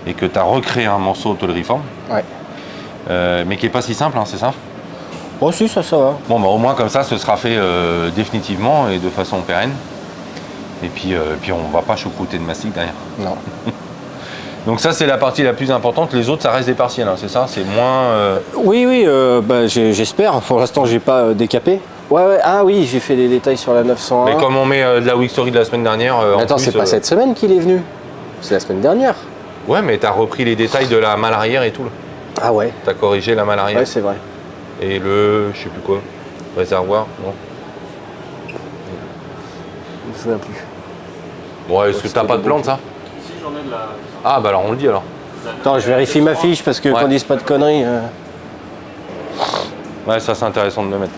et que tu as recréé un morceau de tôlerie-forme. Ouais. Mais qui n'est pas si simple, hein, c'est ça? Oh si, ça va. Bon, au moins comme ça, ce sera fait définitivement et de façon pérenne. Et puis on va pas choucrouter de mastic derrière. Non. Donc ça, c'est la partie la plus importante. Les autres, ça reste des partiels, hein, c'est ça? C'est moins... Oui, j'espère. Pour l'instant, j'ai pas décapé. Ouais, ah oui, j'ai fait des détails sur la 901. Mais comme on met de la Week Story de la semaine dernière. en Attends, plus, c'est pas cette semaine qu'il est venu. C'est la semaine dernière. Ouais, mais t'as repris les détails de la malle arrière et tout. Là. Ah ouais. T'as corrigé la malle arrière. Ouais, c'est vrai. Et le. Je sais plus quoi. Réservoir, non. Je me souviens plus. Bon, est-ce que t'as pas de plante, ça? Si, j'en ai de la. Ah, bah alors on le dit alors. Attends, je vérifie ma fiche parce que qu'on dise pas de conneries. Ouais, ça c'est intéressant de le mettre.